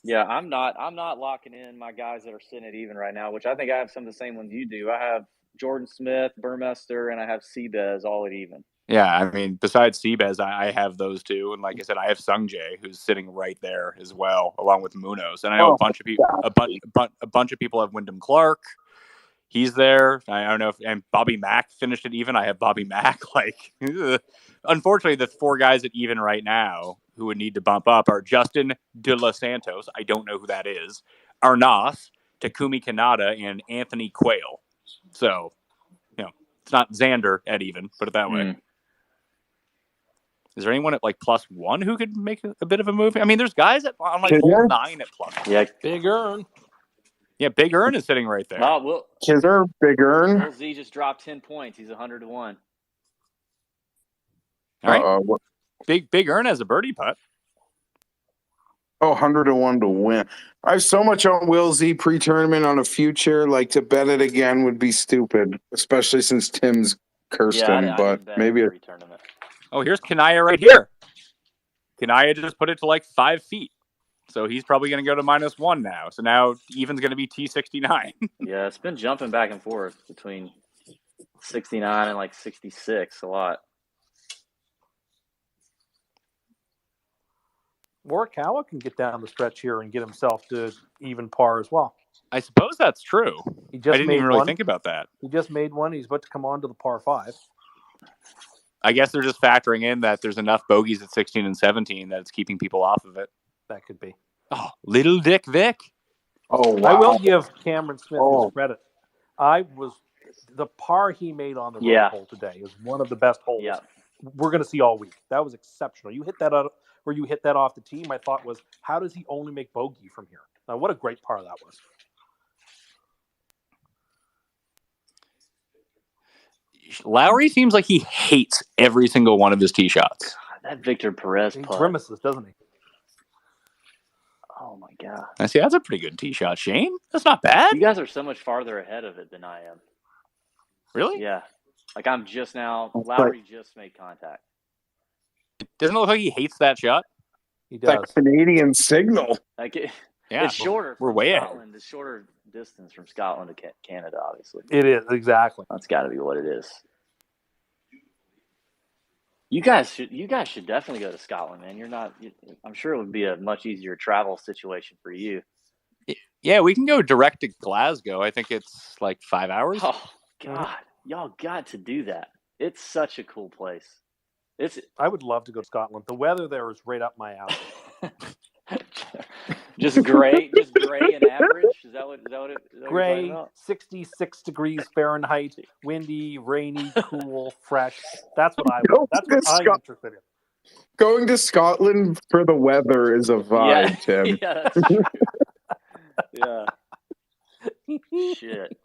Yeah, I'm not locking in my guys that are sitting at even right now, which I think I have some of the same ones you do. I have Jordan Smith, Burmester, and I have Seabez all at even. Yeah, I mean, besides Seabez, I have those 2, and like I said, I have Sungjae, who's sitting right there as well, along with Munoz. And I know a bunch of people, a bunch of people have Wyndham Clark. He's there. I don't know and Bobby Mack finished it even. I have Bobby Mack. Unfortunately, the 4 guys at even right now who would need to bump up are Justin De Los Santos. I don't know who that is. Arnath, Takumi Kanata, and Anthony Quayle. So, it's not Xander at even, put it that way. Is there anyone at +1 who could make a bit of a move? I mean, there's guys on hole 9 at +1. Yeah, Big Earn. Yeah, Big Earn is sitting right there. Kizzer, Big Earn. Will Z just dropped 10 points. He's 100 to 1. All right. Big Earn has a birdie putt. 100 to 1 to win. I have so much on Will Z pre-tournament on a future. To bet it again would be stupid, especially since Tim's cursed him. But maybe a tournament. Oh, here's Kanaya right here. Kanaya just put it to 5 feet. So he's probably going to go to -1 now. So now even's going to be T69. Yeah, it's been jumping back and forth between 69 and 66 a lot. Morikawa can get down the stretch here and get himself to even par as well. I suppose that's true. I didn't even really think about that. He just made one. He's about to come on to the par 5. I guess they're just factoring in that there's enough bogeys at 16 and 17 that it's keeping people off of it. That could be. Oh, Little Dick Vic. Oh, wow. I will give Cameron Smith his credit. The par he made on the road hole today is one of the best holes we're going to see all week. That was exceptional. You hit that out where you hit that off the tee. My thought was, how does he only make bogey from here? Now, what a great par that was. Lowry seems like he hates every single one of his tee shots. That Victor Perez He putt. grimaces, doesn't he? Oh, my God. I see. That's a pretty good tee shot, Shane. That's not bad. You guys are so much farther ahead of it than I am. Really? Yeah. I'm just now. Lowry just made contact. Doesn't it look like he hates that shot? He does. That Canadian signal. It's shorter. We're way ahead. Scotland. It's shorter distance from Scotland to Canada, obviously. It is, exactly. That's got to be what it is. You guys should definitely go to Scotland, man. I'm sure it would be a much easier travel situation for you. Yeah, we can go direct to Glasgow. I think it's 5 hours. Oh God, y'all got to do that. It's such a cool place. I would love to go to Scotland. The weather there is right up my alley. Just gray and average. Is that what you're talking Gray, about? 66 degrees Fahrenheit, windy, rainy, cool, fresh. That's what I want. That's what I'm interested in. Going to Scotland for the weather is a vibe, Tim. Yeah, that's true. Yeah. Shit.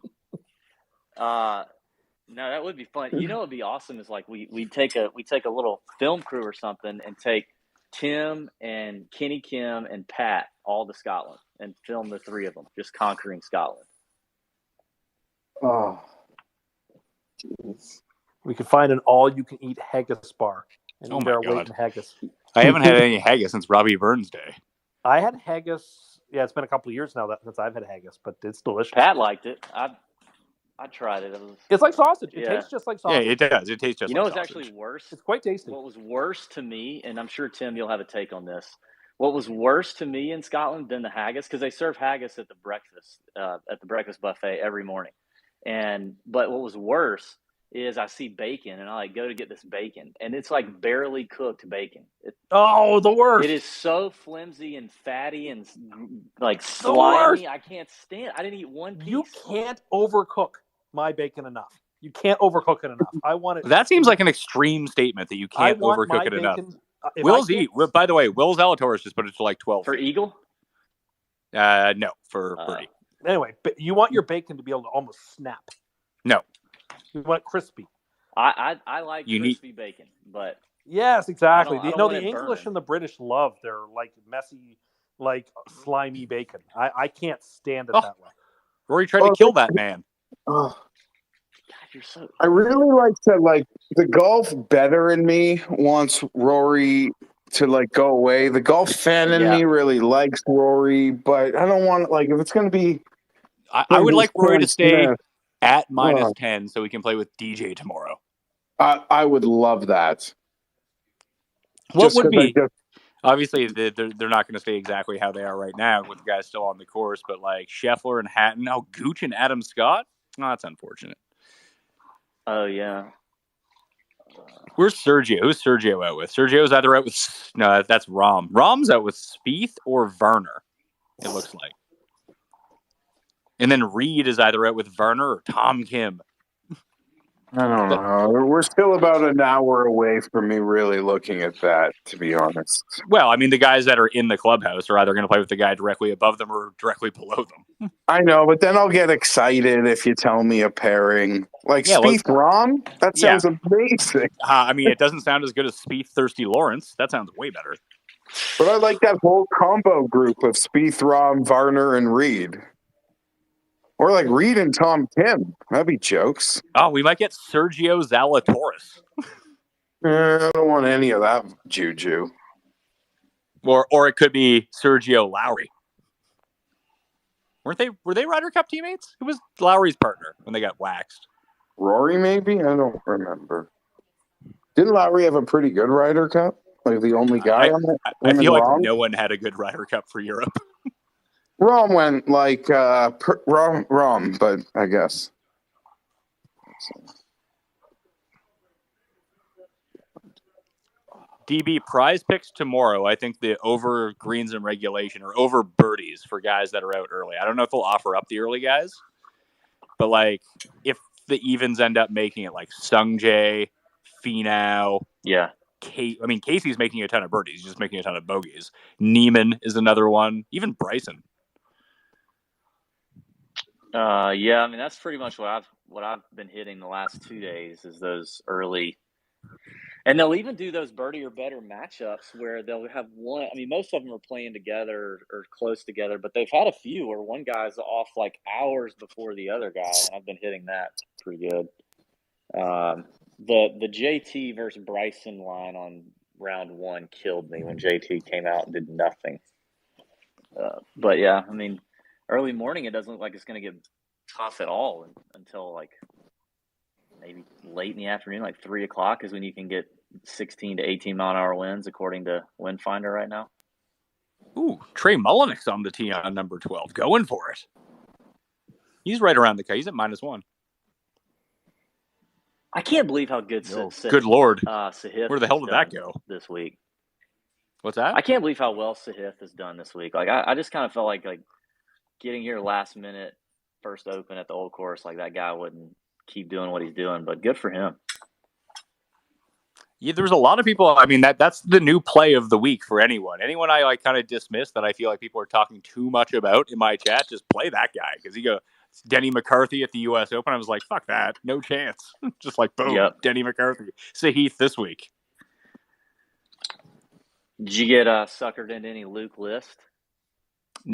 No, that would be fun. You know, what would be awesome is like we take a little film crew or something and take Tim and Kenny Kim and Pat all to Scotland and film the three of them just conquering Scotland. Oh, jeez. We could find an all-you-can-eat haggis bar and eat our weight in haggis. I haven't had any haggis since Robbie Burns' day. I had haggis. Yeah, it's been a couple of years now since I've had haggis, but it's delicious. Pat liked it. I tried it. It's like sausage. It tastes just like sausage. Yeah, it does. It tastes just you know like what's sausage. actually worse? It's quite tasty. What was worse to me, and I'm sure, Tim, you'll have a take on this. What was worse to me in Scotland than the haggis, because they serve haggis at the breakfast buffet every morning. But what was worse is I see bacon, and I like go to get this bacon, and it's like barely cooked bacon. The worst. It is so flimsy and fatty and like slimy. I can't stand. I didn't eat one piece. You can't overcook my bacon enough. You can't overcook it enough. I want it. That seems like an extreme statement that you can't overcook it enough. By the way, Will Zalatoris just put it to like 12 for feet. Eagle. No, for birdie. Anyway, but you want your bacon to be able to almost snap. No. You want it crispy. I like crispy bacon, but yes, exactly. I don't the English and the British love their like messy, like slimy bacon. I can't stand it that way. Rory tried to kill that man. Oh. God, you're so. I really like to the golf better in me wants Rory to go away. The golf fan in me really likes Rory, but I don't want if it's going to be. I would like Rory to stay at -10 so we can play with DJ tomorrow. I would love that. What would be? Obviously, they're not going to stay exactly how they are right now with the guys still on the course, but like Scheffler and Hatton, Gooch and Adam Scott. Oh, that's unfortunate. Oh, yeah. Where's Sergio? Who's Sergio out with? Sergio's either out with... No, that's Rahm. Rahm's out with Spieth or Varner, it looks like. And then Reed is either out with Varner or Tom Kim. I don't know. We're still about an hour away from me really looking at that, to be honest. Well, I mean, the guys that are in the clubhouse are either going to play with the guy directly above them or directly below them. I know, but then I'll get excited if you tell me a pairing. Spieth Rahm? That sounds amazing. I mean, it doesn't sound as good as Spieth Thirsty Lawrence. That sounds way better. But I like that whole combo group of Spieth, Rahm, Varner, and Reed. Or Reed and Tom Kim. That'd be jokes. Oh, we might get Sergio Zalatoris. I don't want any of that juju. Or it could be Sergio Lowry. Were they Ryder Cup teammates? Who was Lowry's partner when they got waxed? Rory, maybe? I don't remember. Didn't Lowry have a pretty good Ryder Cup? The only guy on it? I feel like no one had a good Ryder Cup for Europe. Rahm went Rahm, but I guess. DB prize picks tomorrow. I think the over greens and regulation or over birdies for guys that are out early. I don't know if they'll offer up the early guys, but if the evens end up making it Sung Jae, Finau, Casey's making a ton of birdies, he's just making a ton of bogeys. Neiman is another one. Even Bryson. Yeah, I mean that's pretty much what I've been hitting the last 2 days is those early, and they'll even do those birdie or better matchups where they'll have one. I mean, most of them are playing together or close together, but they've had a few where one guy's off hours before the other guy, and I've been hitting that pretty good. The JT versus Bryson line on round one killed me when JT came out and did nothing. But yeah, I mean. Early morning, it doesn't look like it's going to get tough at all until maybe late in the afternoon, 3 o'clock is when you can get 16 to 18 mile an hour winds, according to Windfinder right now. Ooh, Trey Mullenix on the tee on number 12, going for it. He's right around the cut. He's at -1. I can't believe how good good Lord. Sahith Where the hell did that go this week? What's that? I can't believe how well Sahith has done this week. Like I just kind of felt like getting here last minute, first open at the old course, like that guy wouldn't keep doing what he's doing, but good for him. Yeah, there's a lot of people. I mean, that's the new play of the week for anyone. Anyone I like kind of dismiss that I feel like people are talking too much about in my chat, just play that guy because Denny McCarthy at the U.S. Open. I was like, fuck that, no chance. Just like boom, Yep. Denny McCarthy, Sahith this week. Did you get suckered into any Luke List?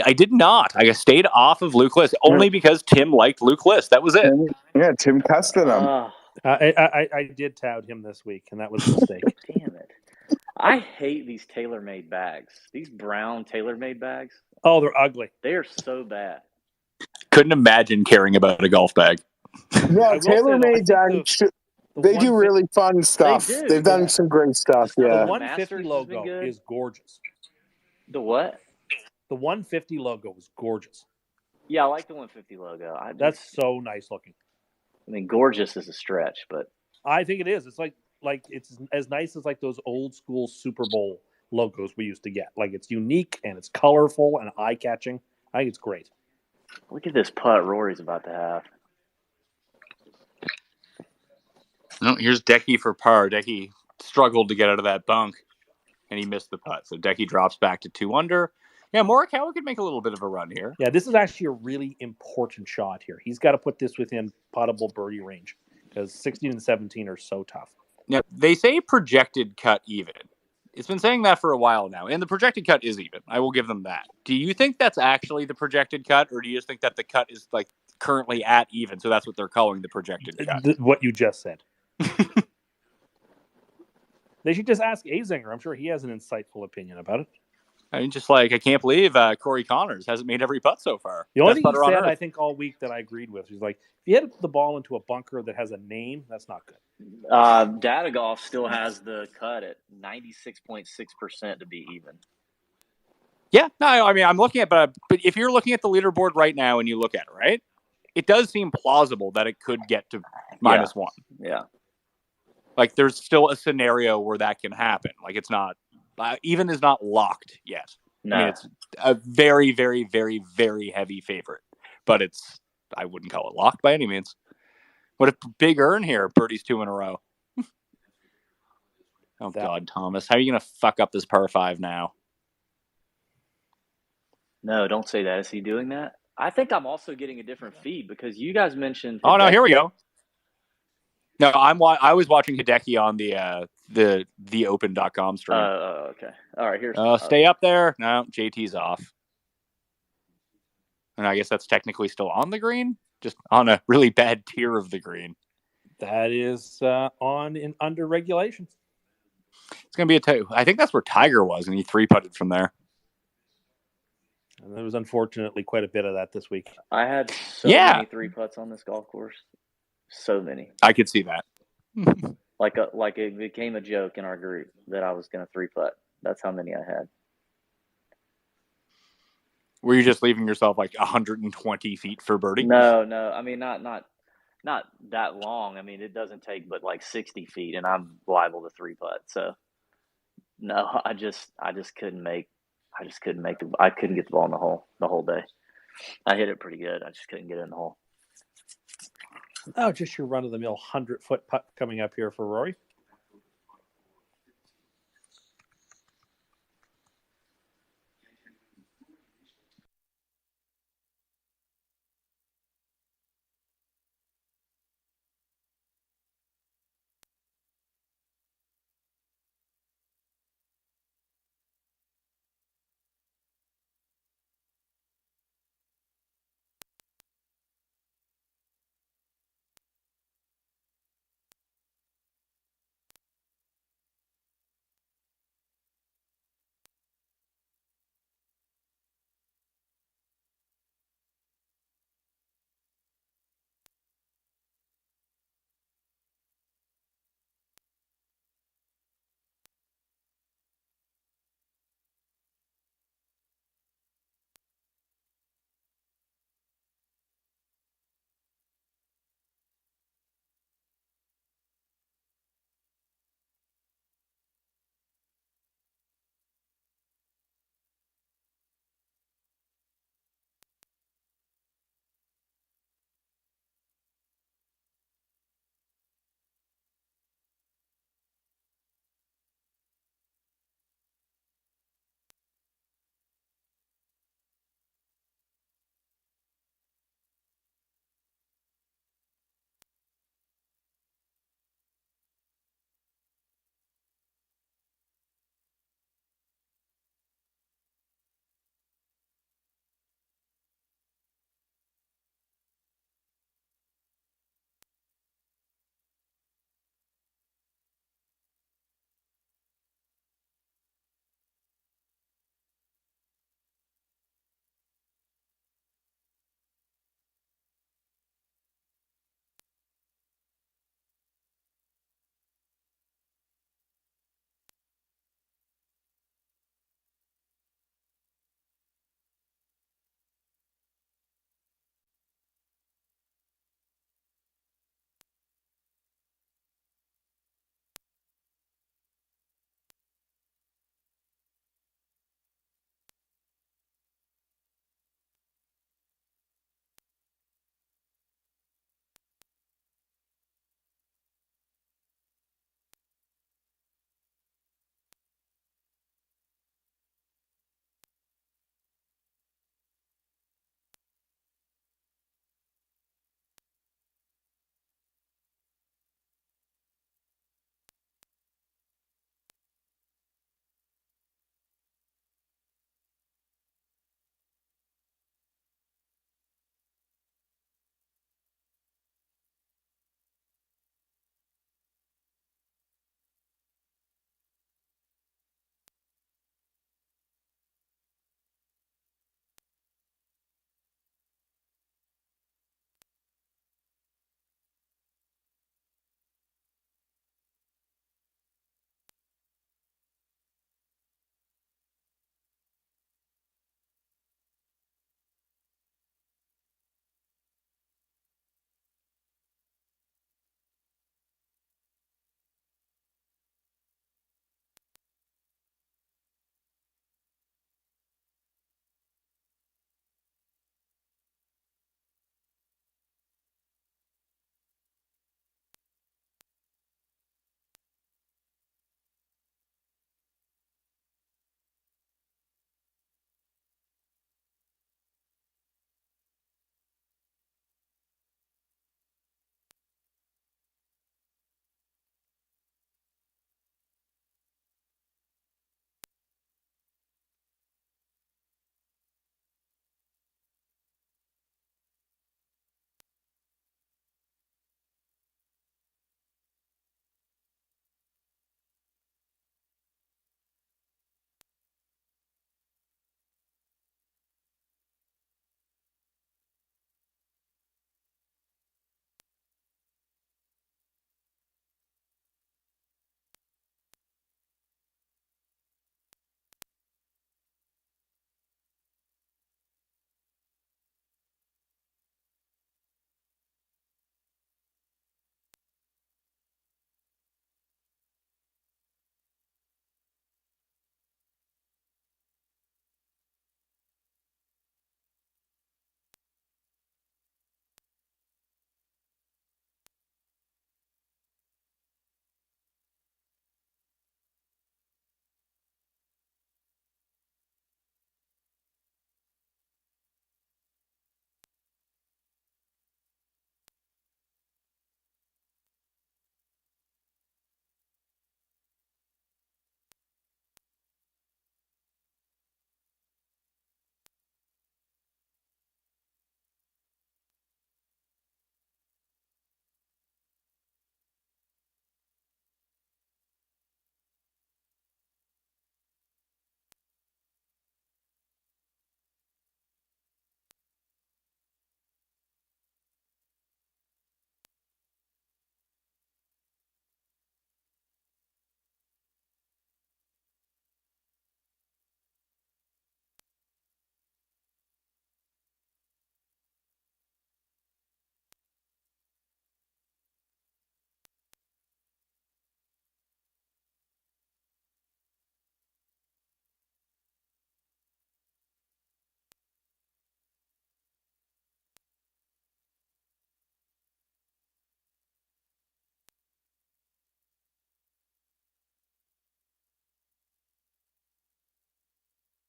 I did not. I stayed off of Luke List only because Tim liked Luke List. That was it. Yeah, Tim custed him. I did tout him this week, and that was a mistake. Damn it. I hate these tailor-made bags. These brown tailor-made bags. Oh, they're ugly. They are so bad. Couldn't imagine caring about a golf bag. Yeah, tailor-made bags. They do really fun stuff. They've done some great stuff. Yeah. The 150 logo is gorgeous. The what? The 150 logo is gorgeous. Yeah, I like the 150 logo. That's so nice looking. I mean, gorgeous is a stretch, but I think it is. It's like it's as nice as like those old school Super Bowl logos we used to get. Like it's unique and it's colorful and eye catching. I think it's great. Look at this putt Rory's about to have. No, here's Decky for par. Decky struggled to get out of that bunk, and he missed the putt. So Decky drops back to 2 under. Yeah, Morikawa could make a little bit of a run here. Yeah, this is actually a really important shot here. He's got to put this within puttable birdie range because 16 and 17 are so tough. Now, they say projected cut even. It's been saying that for a while now, and the projected cut is even. I will give them that. Do you think that's actually the projected cut, or do you just think that the cut is like currently at even, so that's what they're calling the projected cut? What you just said. They should just ask Azinger. I'm sure he has an insightful opinion about it. I mean, just like, I can't believe Corey Connors hasn't made every putt so far. The only thing he said, I think, all week that I agreed with, he's like, if you hit the ball into a bunker that has a name, that's not good. Data Golf still has the cut at 96.6% to be even. Yeah, no, I mean, I'm looking at, but if you're looking at the leaderboard right now and you look at it, right, it does seem plausible that it could get to -1. Yeah. Like, there's still a scenario where that can happen. Like, it's not, even is not locked yet. No. I mean, it's a very, very, very, very heavy favorite, but I wouldn't call it locked by any means. What a big earn here, birdies 2 in a row. God, Thomas, how are you going to fuck up this par 5 now? No, don't say that. Is he doing that? I think I'm also getting a different feed because you guys mentioned. Oh, no, here we go. No, I was watching Hideki on the theopen.com stream. Okay. All right, here's stay up there. No, JT's off. And I guess that's technically still on the green, just on a really bad tier of the green. That is under regulations. It's going to be I think that's where Tiger was, and he 3-putted from there. And there was unfortunately quite a bit of that this week. I had so many 3-putts on this golf course. So many. I could see that. Like it became a joke in our group that I was going to 3-putt. That's how many I had. Were you just leaving yourself like 120 feet for birdie? No. I mean, not that long. I mean, it doesn't take but like 60 feet, and I'm liable to 3-putt. So no, I just couldn't make. I couldn't get the ball in the hole the whole day. I hit it pretty good. I just couldn't get it in the hole. Oh, just your run-of-the-mill 100-foot putt coming up here for Rory.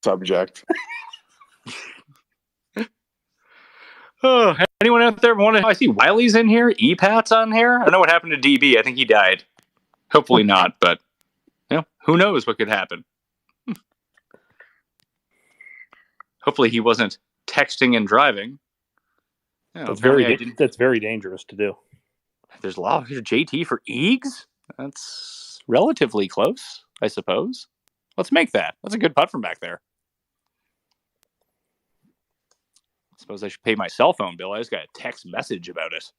subject. Oh, anyone out there want to? I see Wiley's in here. EPAT's on here. I don't know what happened to DB. I think he died. Hopefully not, but who knows what could happen. Hopefully he wasn't texting and driving. That's very dangerous to do. There's a lot here. JT for Eags. That's relatively close, I suppose. Let's make that. That's a good putt from back there. I suppose I should pay my cell phone bill. I just got a text message about it.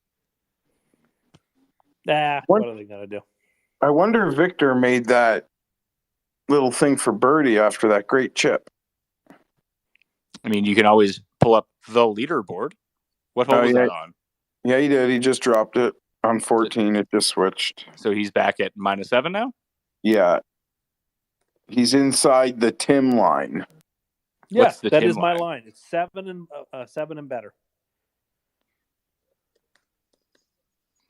What are they going to do? I wonder if Victor made that little thing for birdie after that great chip. I mean, you can always pull up the leaderboard. What hole was that on? Yeah, he did. He just dropped it on 14. It just switched. So he's back at -7 now? Yeah. He's inside the Tim line. Yes, that is my line. It's 7 and better.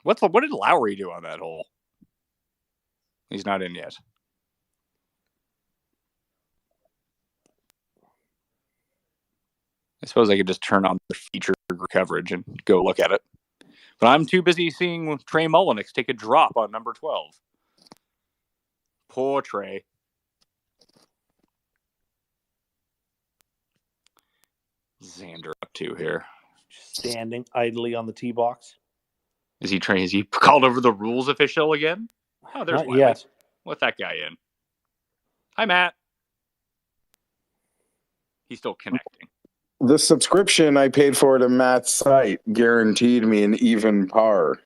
What did Lowry do on that hole? He's not in yet. I suppose I could just turn on the feature coverage and go look at it. But I'm too busy seeing Trey Mullenix take a drop on number 12. Poor Trey. Xander up to here. Standing idly on the tee box. Is he called over the rules official again? Oh, there's one. Yes. Let that guy in. Hi, Matt. He's still connecting. The subscription I paid for to Matt's site guaranteed me an even par.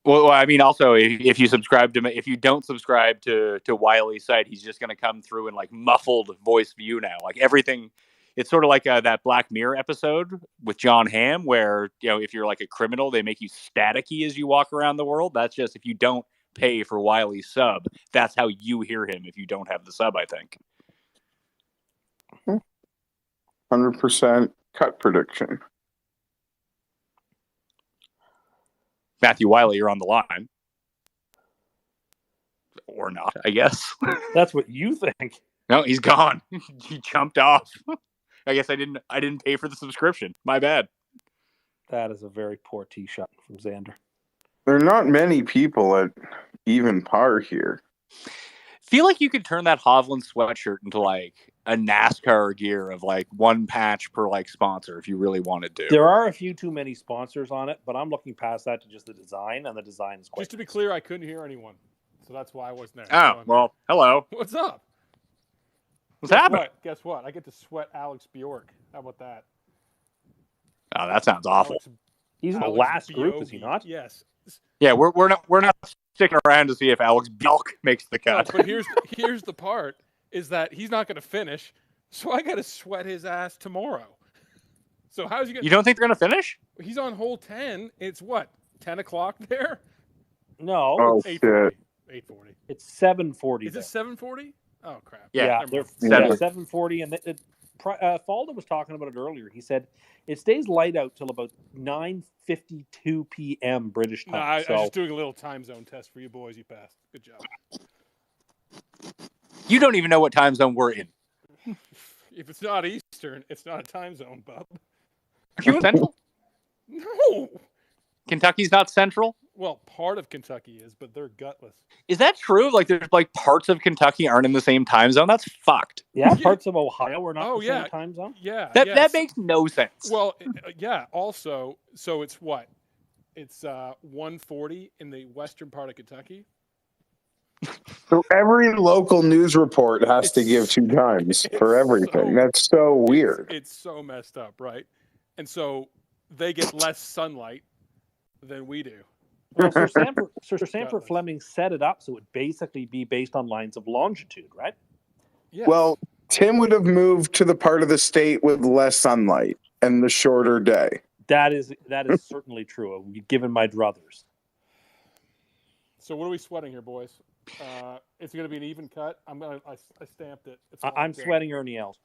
Well, I mean, also, if you subscribe to, if you don't subscribe to Wiley's site, he's just going to come through in like muffled voice view now. Like everything, it's sort of like that Black Mirror episode with John Hamm, where if you're like a criminal, they make you staticky as you walk around the world. That's just if you don't pay for Wiley's sub, that's how you hear him if you don't have the sub, I think. 100% cut prediction. Matthew Wiley, you're on the line. Or not, I guess. That's what you think. No, he's gone. He jumped off. I guess I didn't pay for the subscription. My bad. That is a very poor tee shot from Xander. There are not many people at even par here. Feel like you could turn that Hovland sweatshirt into like a NASCAR gear of like one patch per like sponsor if you really wanted to. There are a few too many sponsors on it, but I'm looking past that to just the design, and the design is quite Just to be clear, I couldn't hear anyone, so that's why I wasn't there. Oh, well, hello. What's up? What's happening? Guess what? I get to sweat Alex Bjork. How about that? Oh, that sounds awful. He's in the last group, is he not? Yes. Yeah, we're not sticking around to see if Alex Bjork makes the cut. No, but here's the part is that he's not going to finish, so I got to sweat his ass tomorrow. So how's he going? You don't think they're going to finish? He's on hole 10. It's what, 10 o'clock there? No, Oh, it's shit. 8:40. it's 7:40. Is it 7:40? Oh crap! Yeah, they're 7:40, and Faldo was talking about it earlier. He said it stays light out till about 9:52 p.m. British time. No, I was just doing a little time zone test for you boys. You passed. Good job. You don't even know what time zone we're in. If it's not Eastern, it's not a time zone, bub. Are you in Central? No. Kentucky's not Central? Well, part of Kentucky is, but they're gutless. Is that true? Like, there's like parts of Kentucky aren't in the same time zone? That's fucked. Yeah, parts of Ohio are not in the same time zone? Yeah. That makes no sense. Well, yeah. Also, so it's what? It's 1:40 in the western part of Kentucky. So every local news report has to give 2 times for everything. That's so weird. It's so messed up, right? And so they get less sunlight than we do. Well, Sir Sanford Fleming set it up so it would basically be based on lines of longitude, right? Yes. Well, Tim would have moved to the part of the state with less sunlight and the shorter day. That is certainly true, given my druthers. So what are we sweating here, boys? It's going to be an even cut. I stamped it. I'm sweating Ernie Els.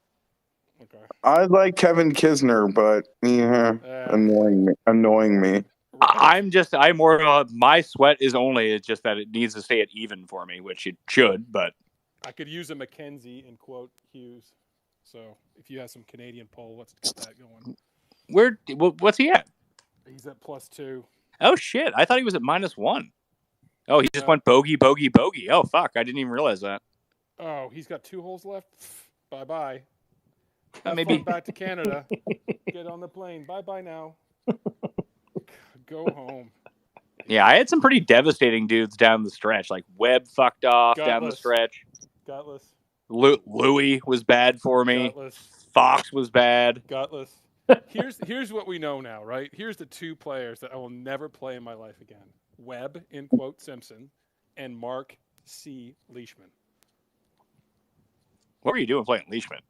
Okay. I like Kevin Kisner, but annoying me. I'm more. My sweat is only. It's just that it needs to stay at even for me, which it should. But I could use a Mackenzie and quote Hughes. So if you have some Canadian pull, let's get that going. What's he at? He's at +2. Oh shit! I thought he was at -1. Oh, he just went bogey, bogey, bogey. Oh fuck! I didn't even realize that. Oh, he's got 2 holes left. Bye bye. Maybe back to Canada. Get on the plane. Bye bye now. Go home. Yeah, I had some pretty devastating dudes down the stretch. Like Webb fucked off down the stretch. Gutless. Louis was bad for me. Gutless. Fox was bad. Gutless. Here's what we know now, right? Here's the 2 players that I will never play in my life again. Webb, in quote, Simpson, and Mark C. Leishman. What were you doing playing Leishman?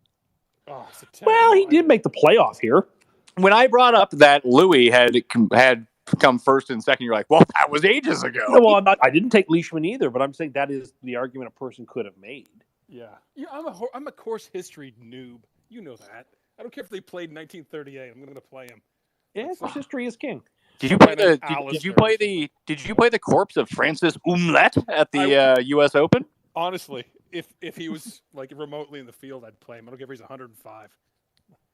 Oh, well, he did make the playoff here. When I brought up that Louis had come first and second, you're like, well, that was ages ago. No, well, I didn't take Leishman either, but I'm saying that is the argument a person could have made. Yeah, I'm a course history noob. You know that. I don't care if they played in 1938. I'm going to play him. Yeah, course history is king. Did you play the corpse of Francis Umlet at the U.S. Open? Honestly, if he was like remotely in the field, I'd play him. I don't care if he's 105.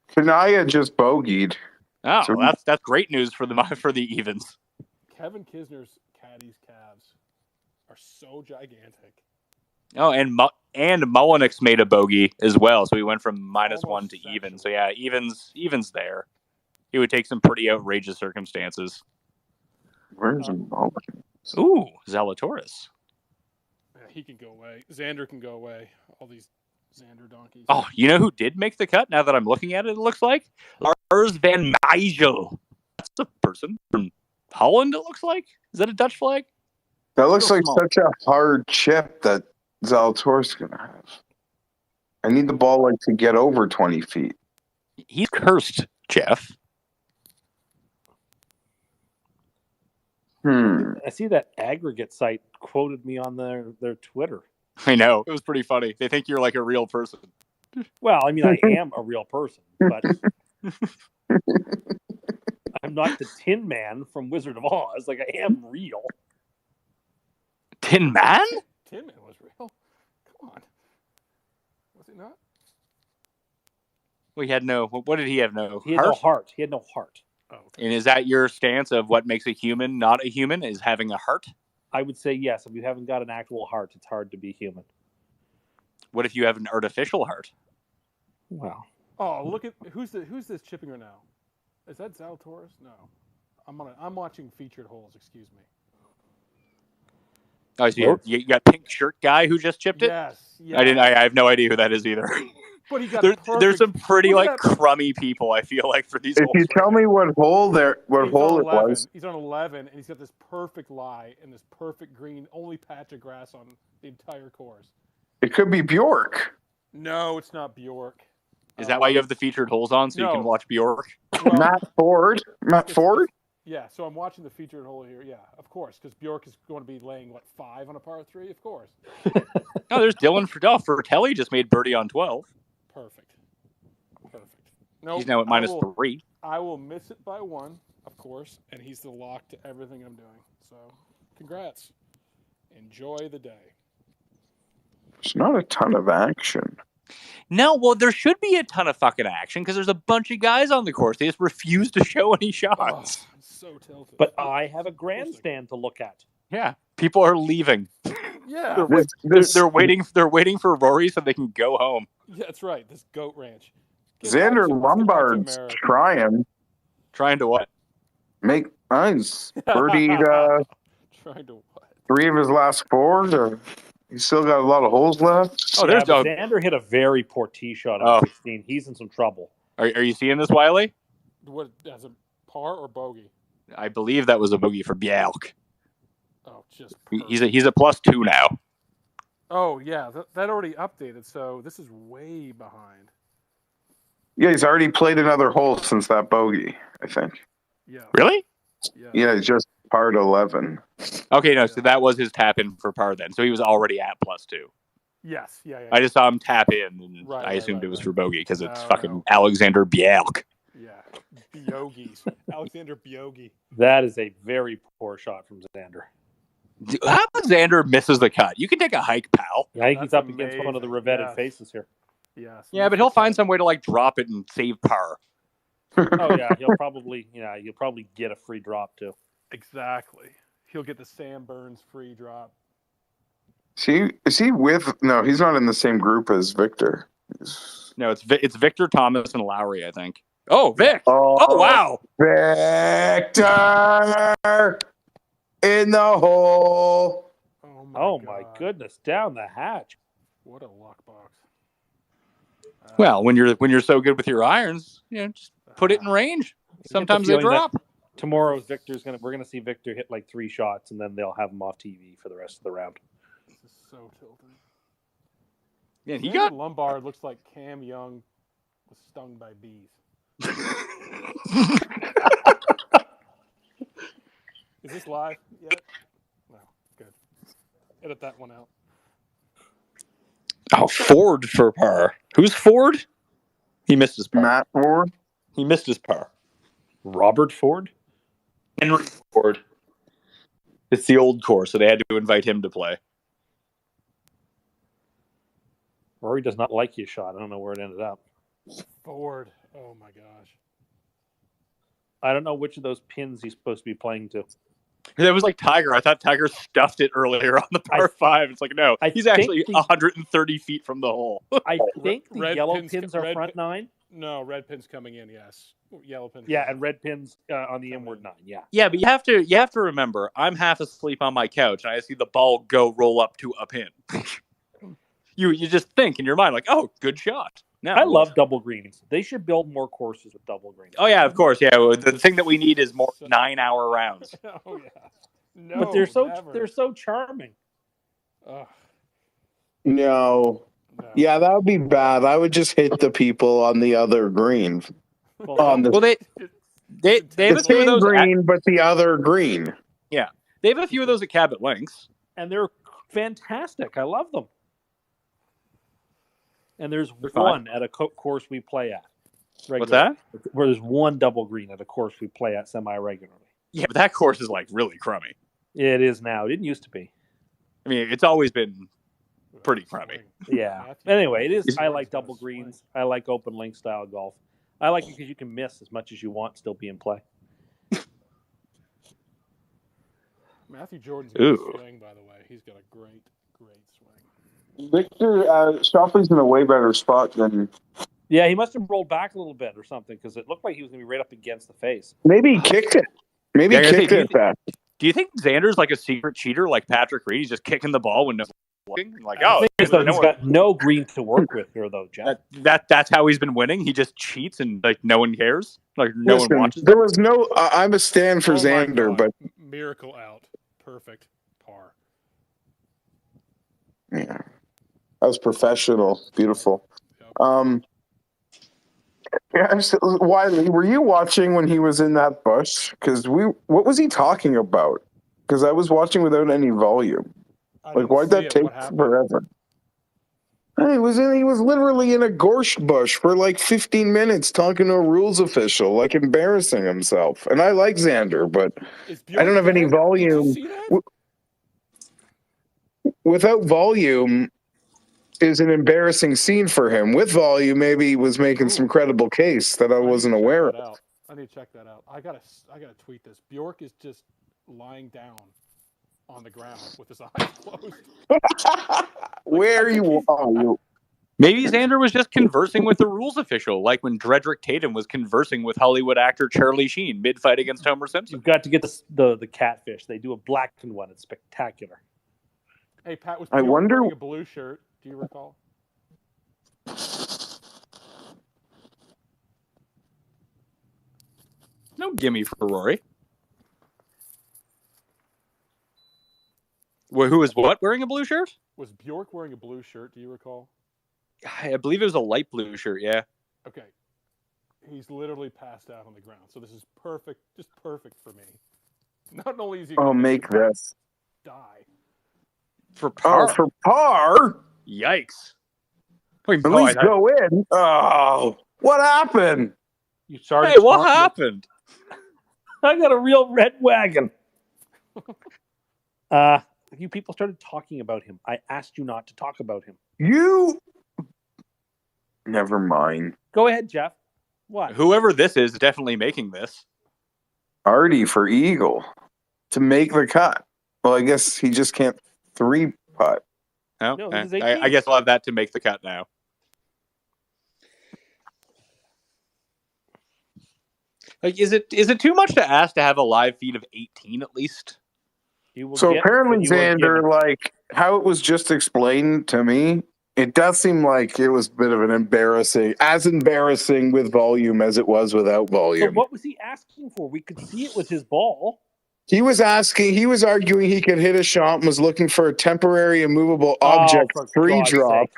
Kanaya just bogeyed. Oh, so that's great news for the evens. Kevin Kisner's caddies calves are so gigantic. Oh, and Mullenix made a bogey as well, so he went from -1 to even. So yeah, evens there. He would take some pretty outrageous circumstances. Where's Mullenix? Ooh, Zalatoris. Yeah, he can go away. Xander can go away. All these Xander donkeys. Oh, you know who did make the cut? Now that I'm looking at it, it looks like Lars van Meijel. That's a person from Holland. It looks like. Is that a Dutch flag? That looks like such a hard chip that Zalatoris gonna have. I need the ball to get over 20 feet. He's cursed, Geoff. I see that aggregate site quoted me on their Twitter. I know. It was pretty funny. They think you're like a real person. Well, I mean, I am a real person, but I'm not the Tin Man from Wizard of Oz. Like, I am real. Tin Man? Tin Man was real. Come on. Was he not? Well, he had no... What did he have? No He had no heart. He had no heart. Oh, okay. And is that your stance of what makes a human not a human, is having a heart? I would say yes. If you haven't got an actual heart, it's hard to be human. What if you have an artificial heart? Wow. Oh, look at who's this chipping right now? Is that Zalatoris? No. I'm watching featured holes, excuse me. Oh, so you got pink shirt guy who just chipped it? Yes. I have no idea who that is either. But he got there's some pretty crummy people, I feel like, for these If holes. you tell me what hole it was. He's on 11, and he's got this perfect lie and this perfect green, only patch of grass on the entire course. It could be Bjork. No, it's not Bjork. Is that why you have the featured holes on, so you can watch Bjork? Well, Matt Ford? Yeah, so I'm watching the featured hole here. Yeah, of course, because Bjork is going to be laying, 5 on a par 3? Of course. Oh, there's Dylan Fratelli just made birdie on 12. Perfect. No, he's now at -3. I will miss it by 1, of course, and he's the lock to everything I'm doing. So, congrats. Enjoy the day. There's not a ton of action. No, well, there should be a ton of fucking action because there's a bunch of guys on the course. They just refuse to show any shots. Oh, I'm so tilted. But I have a grandstand to look at. Yeah, people are leaving. Yeah, they're waiting. They're waiting for Rory so they can go home. Yeah, that's right. This goat ranch. Xander Lombard's trying. Trying to what? Make nice. Birdied trying to what? 3 of his last 4. He's still got a lot of holes left. Oh, there's Xander hit a very poor tee shot on 16. He's in some trouble. Are you seeing this, Wiley? What, as a par or bogey? I believe that was a bogey for Bjelk. Oh, just he's a +2 now. Oh yeah, that already updated. So this is way behind. Yeah, he's already played another hole since that bogey, I think. Yeah. Really? Yeah, just par 11. Okay, no, so that was his tap in for par then. So he was already at +2. Yes, yeah. I just saw him tap in, and I assumed it was for bogey because it's fucking Alexander Bjelk. Yeah, Bjogis. Alexander Bjogi. That is a very poor shot from Xander. How about Xander misses the cut? You can take a hike, pal. Yeah, he's up against one of the revetted faces here. Yes. Yeah, but he'll find some way to like drop it and save par. Oh yeah, you'll probably get a free drop too. Exactly. He'll get the Sam Burns free drop. Is he with? No, he's not in the same group as Victor. No, it's Victor, Thomas, and Lowry, I think. Oh, Vic! Oh, Oh wow! Victor in the hole. Oh my goodness, down the hatch. What a luck box. Well, when you're so good with your irons, just put it in range. Sometimes they drop. Tomorrow, we're gonna see Victor hit like 3 shots, and then they'll have him off TV for the rest of the round. This is so tilted. Yeah, he got Lombard looks like Cam Young was stung by bees. Is this live yet? No, good. Edit that one out. Oh, Ford for par. Who's Ford? He missed his par. Matt Ford. He missed his par. Robert Ford? Henry Ford. It's the old course, so they had to invite him to play. Rory does not like his shot. I don't know where it ended up. Ford. Oh my gosh. I don't know which of those pins he's supposed to be playing to. That was like Tiger. I thought Tiger stuffed it earlier on the par 5. It's like, no, he's actually 130 feet from the hole. I think the red yellow pins are front 9. No, red pins coming in, yes. Yellow pins. Yeah, and red pins on the inward 9, yeah. Yeah, but you have to remember, I'm half asleep on my couch, and I see the ball go roll up to a pin. You just think in your mind, like, oh, good shot. Now, I love double greens. They should build more courses with double greens. Oh, yeah, of course. Yeah, the thing that we need is more 9-hour rounds. Oh, yeah. No, but they're so charming. No. Yeah, that would be bad. I would just hit the people on the other green. They have a few of those green, but the other green. Yeah, they have a few of those at Cabot Links, and they're fantastic. I love them. And there's one at a course we play at. What's that? Where there's one double green at a course we play at semi-regularly. Yeah, but that course is like really crummy. It is now. It didn't used to be. I mean, it's always been pretty crummy. Yeah. Anyway, it is. I like double greens. I like open link style golf. I like it because you can miss as much as you want, still be in play. Matthew Jordan's got a swing, by the way. He's got a great swing. Victor Shoffley's in a way better spot than. Yeah, he must have rolled back a little bit or something because it looked like he was going to be right up against the face. Maybe he kicked it. Maybe he kicked it back. Do you think Xander's like a secret cheater like Patrick Reed? He's just kicking the ball when no looking? Like, he's got no green to work with here, though, Jeff. That's how he's been winning. He just cheats and like no one cares. Like no one watches. There was no. I'm a stand for Xander, but miracle out, perfect par. Yeah, that was professional. Beautiful. Yep. Yeah, Wiley, were you watching when he was in that bush? Because what was he talking about? Because I was watching without any volume. Like, why'd that take forever? He was literally in a gorse bush for like 15 minutes talking to a rules official, like embarrassing himself. And I like Xander, but I don't have any volume. Without volume is an embarrassing scene for him. With volume, maybe he was making some credible case that I wasn't aware of. I need to check that out. I gotta tweet this. Bjork is just lying down on the ground with his eyes closed. Where are you? Maybe Xander was just conversing with the rules official, like when Dredrick Tatum was conversing with Hollywood actor Charlie Sheen mid-fight against Homer Simpson. You've got to get the catfish. They do a blackened one. It's spectacular. Hey, Pat, was Bjork wearing a blue shirt? Do you recall? No gimme for Rory. Who was what wearing a blue shirt? Was Bjork wearing a blue shirt? Do you recall? I believe it was a light blue shirt, yeah. Okay. He's literally passed out on the ground. So this is perfect, just perfect for me. Not only is he make this. Die. For par. Oh, for par? Yikes. At least go in. Oh, what happened? You started. Hey, what happened? I got a real red wagon. You people started talking about him. I asked you not to talk about him. You Never mind. Go ahead, Jeff. What? Whoever this is definitely making this. Artie for Eagle to make the cut. Well, I guess he just can't 3-putt. Oh, No, this is I 18. guess I'll have that to make the cut now. Like, is it too much to ask to have a live feed of 18 at least? So apparently, Xander, like how it was just explained to me, it does seem like it was a bit of an embarrassing with volume as it was without volume. So what was he asking for? We could see it with his ball. He was arguing he could hit a shot and was looking for a temporary immovable object free drop.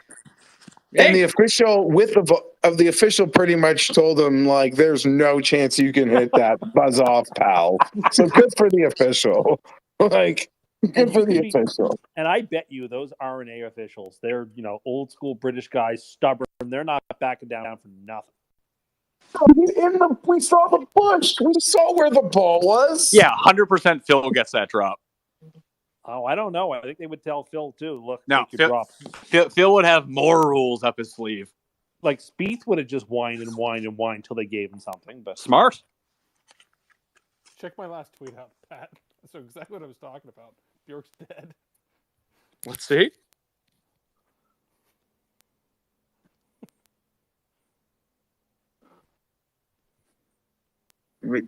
And the official the official pretty much told him, like, there's no chance you can hit that. Buzz off, pal. So good for the official. Like, good for the official. And I bet you those RNA officials, they're, old school British guys, stubborn. They're not backing down for nothing. We saw the bush. We saw where the ball was. Yeah, 100% Phil gets that drop. Oh, I don't know. I think they would tell Phil too. Look, no, take your drop. Phil would have more rules up his sleeve. Like Spieth would have just whined until they gave him something. But smart. Check my last tweet out, Pat. That's exactly what I was talking about. Bjork's dead. Let's see. Wait,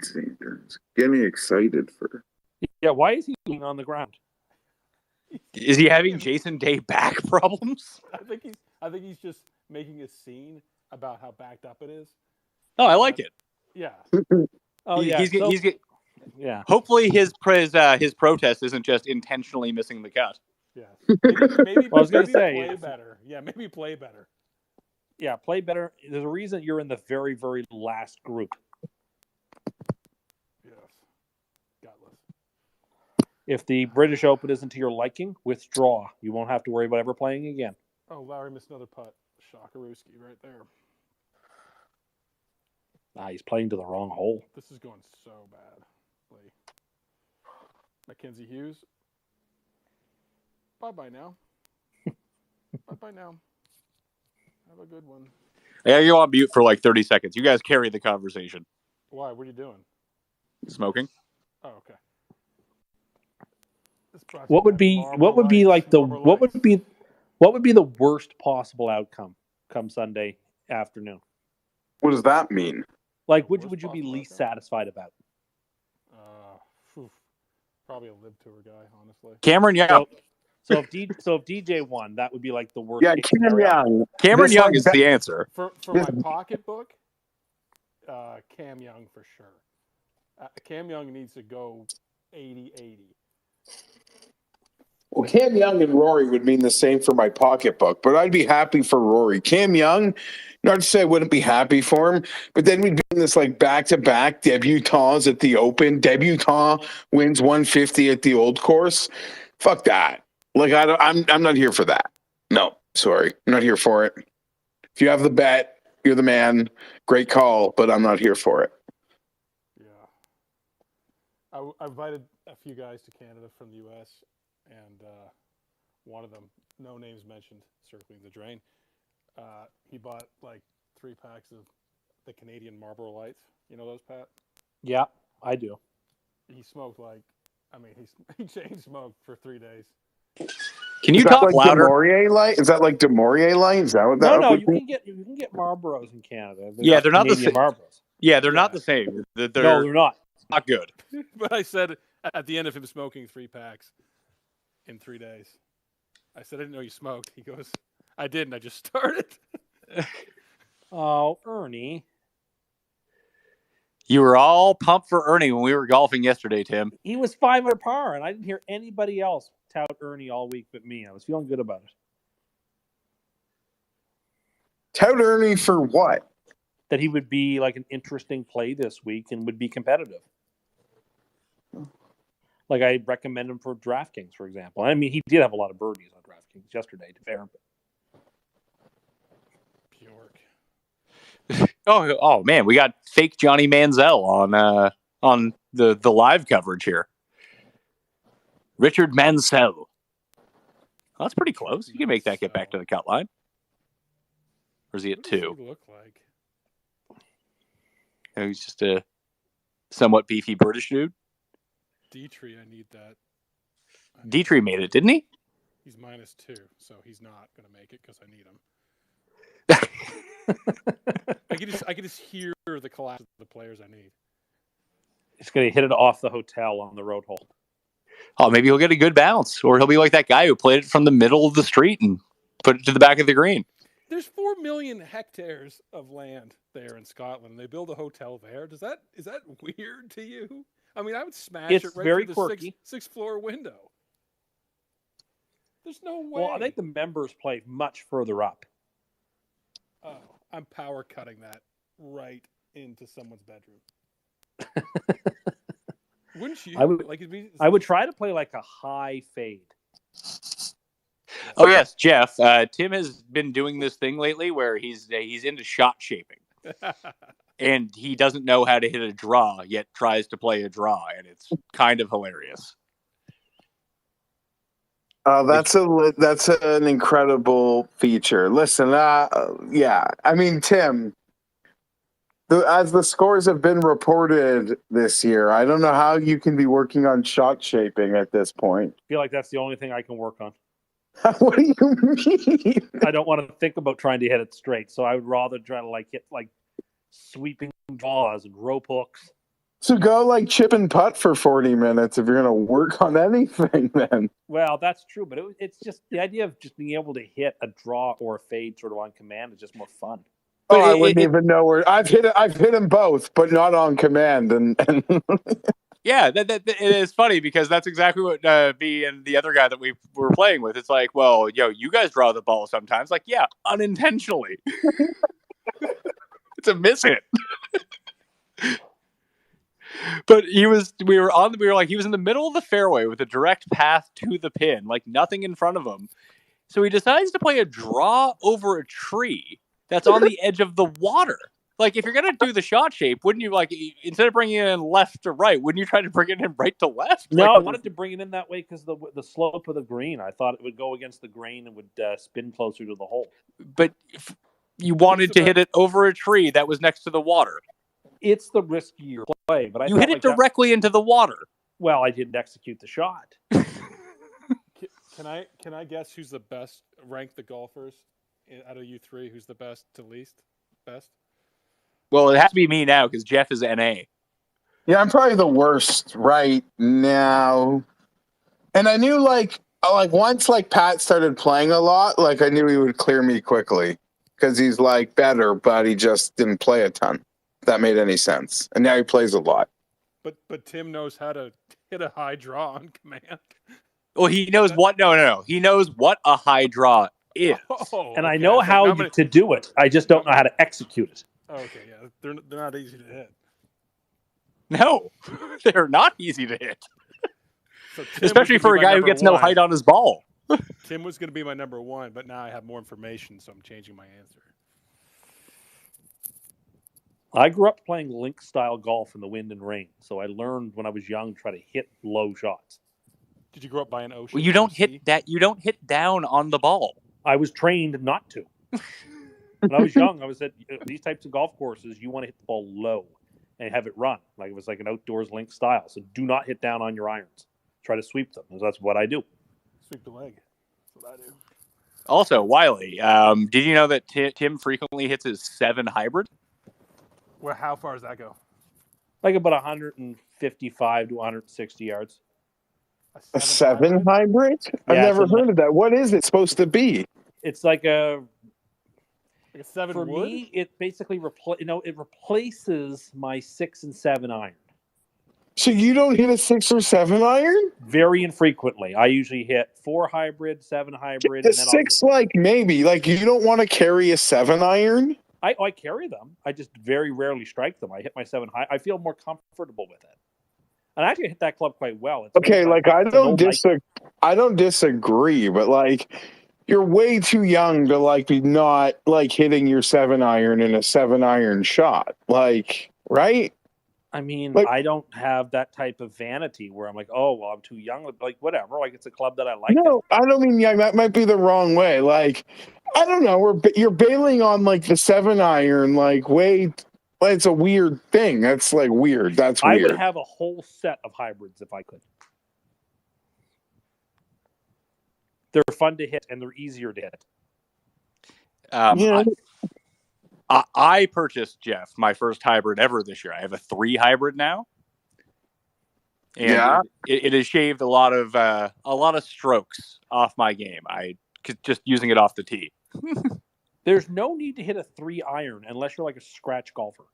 getting excited for. Yeah, why is he being on the ground? Is he having Jason Day back problems? I think he's just making a scene about how backed up it is. Oh, I like it. Yeah. Oh, yeah. Yeah. Hopefully his protest isn't just intentionally missing the cut. Yeah. Maybe I was going to say play better. Yeah, maybe play better. Yeah, play better. There's a reason you're in the very, very last group. Yes. Gutless. If the British Open isn't to your liking, withdraw. You won't have to worry about ever playing again. Oh, Lowry missed another putt. Shockarooski right there. He's playing to the wrong hole. This is going so bad. Mackenzie Hughes. Bye-bye now. Bye-bye now. Have a good one. Yeah, you're on mute for like 30 seconds. You guys carry the conversation. Why? What are you doing? Smoking. Oh, okay. What would be the worst possible outcome come Sunday afternoon? What does that mean? Like, would you be least satisfied about? Probably a Lib Tour guy, honestly. Cameron Young. So if DJ won, that would be like the worst. Yeah, Cameron Young is the answer. For my pocketbook, Cam Young for sure. Cam Young needs to go 80-80. Well, Cam Young and Rory would mean the same for my pocketbook, but I'd be happy for Rory. Cam Young, not to say I wouldn't be happy for him, but then we'd be in this like back-to-back debutants at the Open. Debutant wins 150 at the Old Course. Fuck that. Like I'm not here for that. No, sorry, I'm not here for it. If you have the bet, you're the man. Great call, but I'm not here for it. Yeah, I invited a few guys to Canada from the U.S. and one of them, no names mentioned, circling the drain. He bought like 3 packs of the Canadian Marlboro Lights. You know those, Pat? Yeah, I do. He smoked he chain smoked for 3 days. Can you talk like louder? DeMaurier light? Is that like DeMaurier light? Is that what that? No, you can get Marlboros in Canada. They're not the same. Marlboros. Yeah, they're not the same. No, they're not. Not good. But I said at the end of him smoking 3 packs in 3 days, I said, I didn't know you smoked. He goes, I didn't. I just started. Oh, Ernie. You were all pumped for Ernie when we were golfing yesterday, Tim. He was 5 under par, and I didn't hear anybody else tout Ernie all week but me. I was feeling good about it. Tout Ernie for what? That he would be like an interesting play this week and would be competitive. Like I recommend him for DraftKings, for example. I mean, he did have a lot of birdies on DraftKings yesterday, to fair. Bjork. Oh man, we got fake Johnny Manziel on the live coverage here. Richard Mansell. Well, that's pretty close. You can make that get back to the cut line. Or is he at What does 2? he look like? He's just a somewhat beefy British dude. Dietrich, I need that. Dietrich made it, didn't he? He's -2, so he's not going to make it because I need him. I can just hear the collapse of the players I need. He's going to hit it off the hotel on the road hole. Oh, maybe he'll get a good bounce, or he'll be like that guy who played it from the middle of the street and put it to the back of the green. There's 4 million hectares of land there in Scotland, and they build a hotel there. Is that weird to you? I mean, I would smash It's it right very through the quirky. sixth floor window. There's no way. Well, I think the members play much further up. Oh, I'm power cutting that right into someone's bedroom. Wouldn't you? I would try to play like a high fade. Oh yes, Geoff. Tim has been doing this thing lately where he's into shot shaping, and he doesn't know how to hit a draw yet tries to play a draw, and it's kind of hilarious. That's an incredible feature. Listen, yeah, I mean, Tim, as the scores have been reported this year, I don't know how you can be working on shot shaping at this point. I feel like that's the only thing I can work on. What do you mean? I don't want to think about trying to hit it straight, so I would rather try to hit sweeping draws and rope hooks. So go chip and putt for 40 minutes if you're going to work on anything then. Well, that's true, but it's just the idea of just being able to hit a draw or a fade sort of on command is just more fun. Oh, I wouldn't even know where I've hit them both, but not on command. And yeah, it is funny because that's exactly what me and the other guy that we were playing with. It's like, well, you guys draw the ball sometimes. Like, yeah, unintentionally. It's a miss hit. But he was in the middle of the fairway with a direct path to the pin, like nothing in front of him. So he decides to play a draw over a tree that's on the edge of the water. Like, if you're going to do the shot shape, wouldn't you, instead of bringing it in left to right, wouldn't you try to bring it in right to left? No, I wanted to bring it in that way because the slope of the green, I thought it would go against the grain and would spin closer to the hole. But if you wanted to hit it over a tree that was next to the water. It's the riskier play, but you hit it directly into the water. Well, I didn't execute the shot. Can I guess who's the best? Rank the golfers out of you three. Who's the best to least? Best? Well, it has to be me now because Geoff is NA. Yeah, I'm probably the worst right now. And I knew once Pat started playing a lot, I knew he would clear me quickly because he's better, but he just didn't play a ton. If that made any sense. And now he plays a lot. But Tim knows how to hit a high draw on command. Well, he knows what. No. He knows what a high draw is, and I know how to do it. I just don't know how to execute it. Okay, yeah, they're not easy to hit. No, they're not easy to hit, so especially for a guy who gets no height on his ball. Tim was going to be my number one, but now I have more information, so I'm changing my answer. I grew up playing link-style golf in the wind and rain, so I learned when I was young to try to hit low shots. Did you grow up by an ocean? Well, you don't hit that. You don't hit down on the ball. I was trained not to. When I was young, I was at these types of golf courses. You want to hit the ball low and have it run. It was like an outdoors link style. So do not hit down on your irons. Try to sweep them. That's what I do. Sweep the leg. That's what I do. Also, Wiley, did you know that Tim frequently hits his 7 hybrid? Well, how far does that go? About 155 to 160 yards. A 7 hybrid? I've never heard of that. What is it supposed to be? It's like a 7 for wood? me, it basically it replaces my 6 and 7 iron. So you don't hit a 6 or 7 iron? Very infrequently. I usually hit 4 hybrid, 7 hybrid. The 6, maybe. you don't want to carry a 7 iron? I carry them. I just very rarely strike them. I hit my 7 high. I feel more comfortable with it. And I actually hit that club quite well. It's okay, I don't disagree, but you're way too young to be not hitting your 7 iron in a 7 iron shot. Right? I mean, Like- I don't have that type of vanity where I'm like, oh, well, I'm too young. Like, whatever. Like, it's a club that I like. No, I don't mean that might be the wrong way. Like, I don't know. You're bailing on like the 7-iron. Like, wait, it's a weird thing. That's like weird. That's I weird. would have a whole set of hybrids if I could. They're fun to hit and they're easier to hit. Yeah. I purchased, Jeff, my first hybrid ever this year. I have a 3 hybrid now. And Yeah. it has shaved a lot of strokes off my game. Just using it off the tee. There's no need to hit a 3-iron unless you're like a scratch golfer.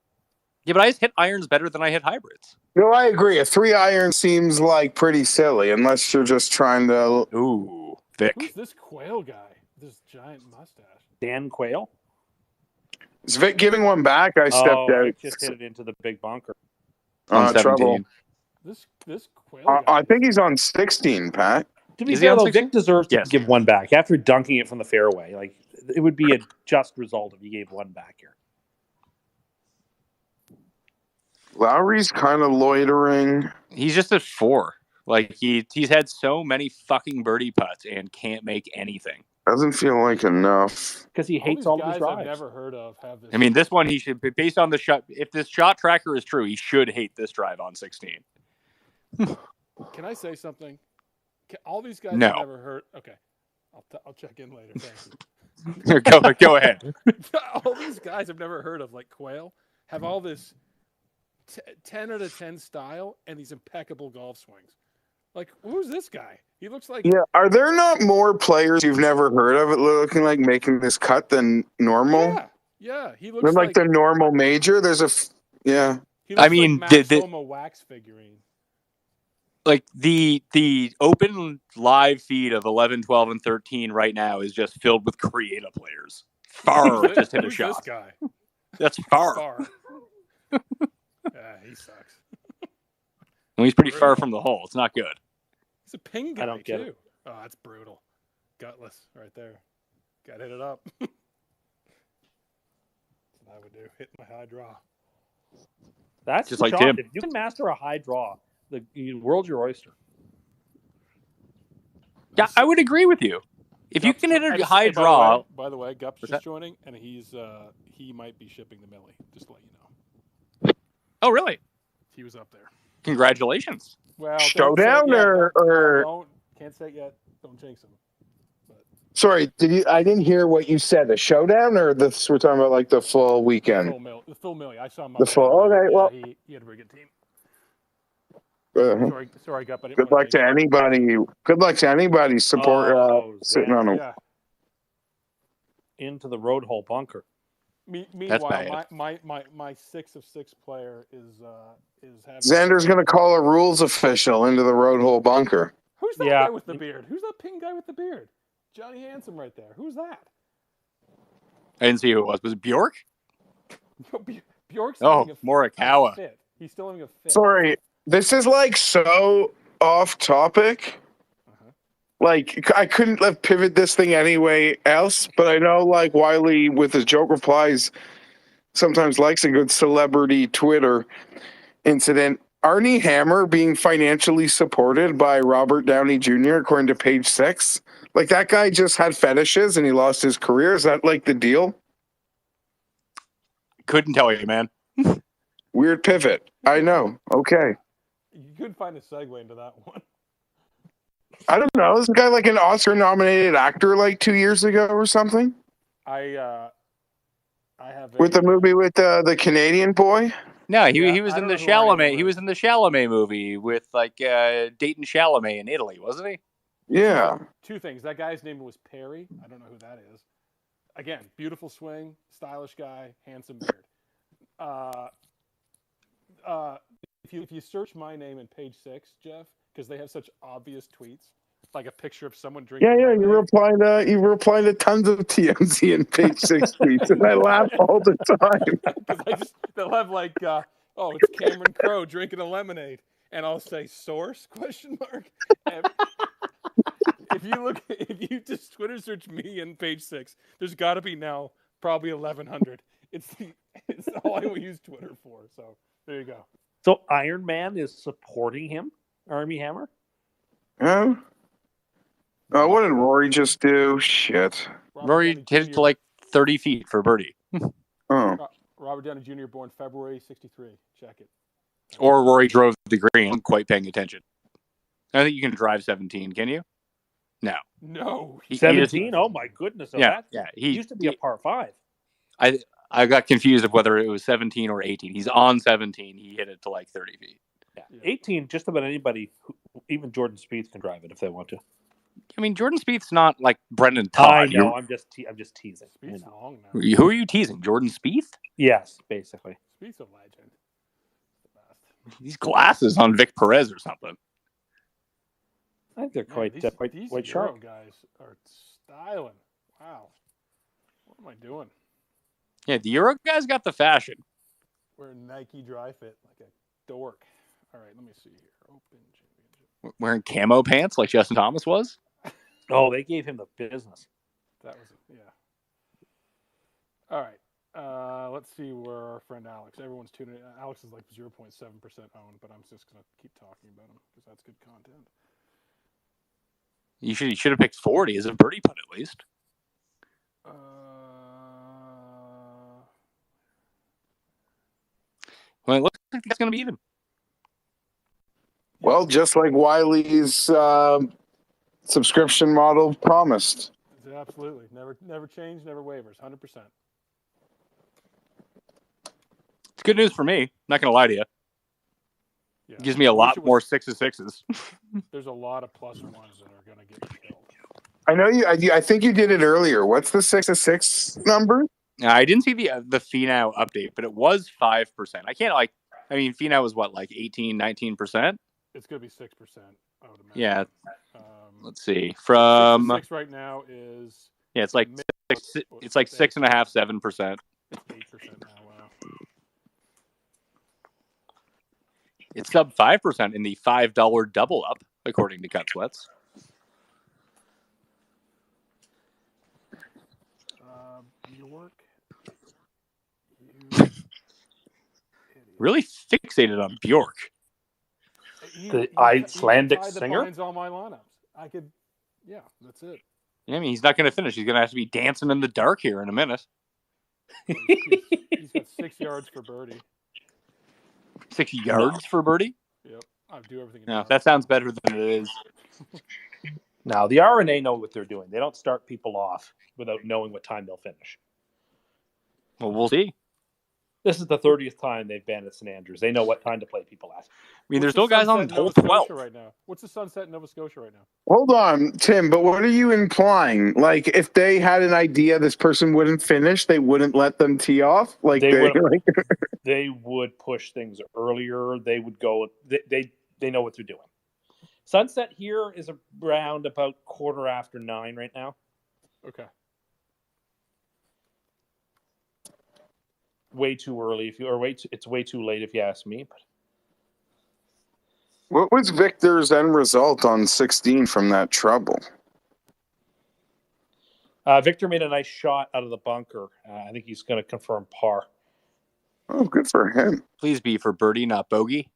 Yeah, but I just hit irons better than I hit hybrids. No, I agree. A 3-iron seems like pretty silly unless you're just trying to. Ooh, Vic. Who's this Quail guy? This giant mustache. Dan Quayle? Is Vic giving one back? I stepped out. I just hit it into the big bunker. On 17. Trouble. This Quail guy. I think he's on 16, Pat. To be Is he fair, on though, 16? Vic deserves to Yes. give one back after dunking it from the fairway. Like, it would be a just result if he gave one back here. Lowry's kind of loitering. He's just at 4. Like he's had so many fucking birdie putts and can't make anything. Doesn't feel like enough. Because he hates all of his guys I've drives. never heard of have this. I mean, this one he should, based on the shot. If this shot tracker is true, he should hate this drive on 16. Can I say something? All these guys No. I've never heard. Okay, I'll check in later. Thank you. Go ahead. All these guys I've never heard of, like Quail, have all this 10 out of 10 style and these impeccable golf swings. Like, who's this guy? He looks like Yeah. Are there not more players you've never heard of looking like making this cut than normal? Yeah. He looks Than like the normal major? There's yeah. He looks I mean, like did- Maxoma wax figurine. Like the open live feed of 11, 12, and 13 right now is just filled with creative players. Far just hit a Who's shot. this guy? That's far. Yeah, he sucks. And he's pretty far from the hole. It's not good. He's a ping guy, I don't get too. it. Oh, that's brutal. Gutless right there. Got to hit it up. That's what I would do. Hit my high draw. That's Just the like shot. Tim. If you can master a high draw, the world's your oyster. Yeah, I would agree with you. If you can hit And a high by the draw, way- By the way, Gup's just that? joining, and he might be shipping the Millie. Just to let you know. oh really? He was up there. Congratulations. Well, Showdown or can't say it yet. Don't jinx him. sorry, I didn't hear what you said. A showdown or this we're talking about like the full weekend? Full Millie. I saw him. The full. Okay, well, he had a very good team. uh, Sorry, Gup. I didn't good wanna luck to jinx him. anybody. Good luck to anybody support sitting on a. Yeah. Into the road hole bunker. Meanwhile, bad. my 6 of 6 player is having. Xander's gonna call a rules official into the road hole bunker. Who's that Yeah. guy with the beard? Who's that pink guy with the beard? Johnny Handsome right there. Who's that? I didn't see who it was. Was it Bjork? Bjork's Oh, having a Morikawa. fit. He's still having a fit. Sorry, this is like so off topic. Uh-huh. Like I couldn't have pivot this thing anyway else, but I know like Wiley with his joke replies sometimes likes a good celebrity Twitter incident. Arnie Hammer being financially supported by Robert Downey Jr. according to Page 6. Like that guy just had fetishes and he lost his career. Is that like the deal? Couldn't tell you, man. Weird pivot. I know. Okay. You couldn't find a segue into that one. I don't know. Is the guy like an Oscar-nominated actor like 2 years ago or something? I have With the movie with the Canadian boy? No, Yeah, he was I in don't the know who Arnie Chalamet. Hammer He was in the Chalamet movie with like Dayton Chalamet in Italy, wasn't he? Yeah. 2 things. That guy's name was Perry. I don't know who that is. Again, beautiful swing, stylish guy, handsome beard. If you search my name in Page 6, Jeff, because they have such obvious tweets, like a picture of someone drinking. Yeah, lemonade. you reply to tons of TMZ and Page 6 tweets, and I laugh all the time. Because they'll have like, it's Cameron Crowe drinking a lemonade, and I'll say source ? And if you just Twitter search me in Page 6, there's got to be now probably 1,100. It's all I use Twitter for. So there you go. So Iron Man is supporting him, Army Hammer? Yeah. Oh, what did Rory just do? Shit. Rory hit it to like 30 feet for birdie. Oh. Robert Downey Jr. born February 63. Check it. Or Rory drove the green. I'm quite paying attention. I think you can drive 17, can you? No. No. 17? Oh, my goodness. So Yeah. He used to be a par 5. I got confused of whether it was 17 or 18. He's on 17. He hit it to like 30 feet. Yeah. 18, just about anybody, even Jordan Spieth can drive it if they want to. I mean, Jordan Spieth's not like Brendan Todd. I know. I'm just teasing. Spieth's long now. Who are you teasing? Jordan Spieth? Yes, basically. Spieth's a legend. The best. These glasses on Vic Perez or something. I think they're quite these sharp. guys are styling. Wow. What am I doing? Yeah, the Euro guys got the fashion. Wearing Nike Dry Fit like a dork. All right, let me see here. Open Championship. Wearing camo pants like Justin Thomas was. Oh, they gave him the business. That was it. Yeah. All right. Let's see where our friend Alex. Everyone's tuning in. Alex is like 0.7% owned, but I'm just going to keep talking about him because that's good content. You should have picked 40 as a birdie putt at least. Well, it looks like that's going to be even. Well, just like Wiley's subscription model promised. Absolutely. Never change, never wavers. 100%. It's good news for me. Not going to lie to you. Yeah. It gives me a lot more 6s. There's a lot of +1s that are going to get killed. I know you. I think you did it earlier. What's the 6-6 number? I didn't see the Finau update, but it was 5%. Finau was what, like 18, 19%? It's going to be 6%, I would imagine. Yeah. Let's see. From 6 right now is it's like 6.5, 7%. It's 8% now. Wow. It's sub 5% in the $5 double up, according to Cut Sweats. Bjork. Really fixated on Bjork. The Icelandic singer? He all my lineups. I could, yeah, that's it. Yeah, I mean, he's not going to finish. He's going to have to be dancing in the dark here in a minute. He's got 6 yards for birdie. 6 yards for birdie? Yep. I do everything. No, that sounds better than it is. Now, the RNA know what they're doing. They don't start people off without knowing what time they'll finish. Well, we'll see. This is the 30th time they've banned at St. Andrews. They know what time to play people at. I mean, there's no guys on hole 12 right now. What's the sunset in Nova Scotia right now? Hold on, Tim, but what are you implying? Like, if they had an idea this person wouldn't finish, they wouldn't let them tee off? Like they would push things earlier. They would go. They know what they're doing. Sunset here is around about 9:15 right now. Okay. Way too early it's way too late if you ask me. But what was Victor's end result on 16 from that trouble? Victor made a nice shot out of the bunker. I think he's going to confirm par. Oh, good for him. Please be for birdie, not bogey.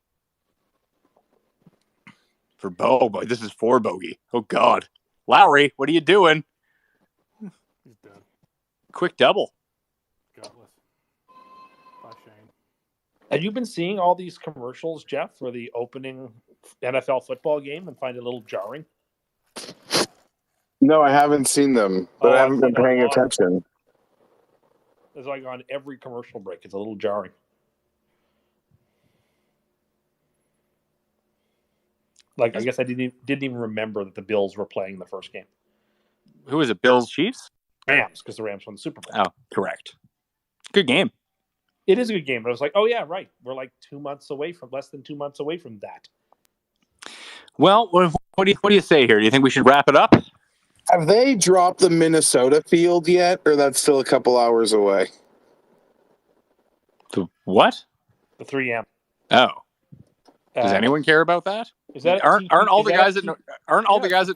For boy, this is for bogey. Oh God, Lowry, what are you doing? He's dead. Quick double. Godless. By Shane. Have you been seeing all these commercials, Jeff, for the opening NFL football game and find it a little jarring? No, I haven't seen them, but I haven't been paying attention. It's like on every commercial break. It's a little jarring. Like, I guess I didn't even remember that the Bills were playing the first game. Who is it? Bills, Chiefs? Rams, because the Rams won the Super Bowl. Oh, correct. Good game. It is a good game, but I was like, oh yeah, right. We're like less than 2 months away from that. Well, what do you say here? Do you think we should wrap it up? Have they dropped the Minnesota field yet, or that's still a couple hours away? The what? The 3M. Oh. Does anyone care about that? Is that aren't all the guys that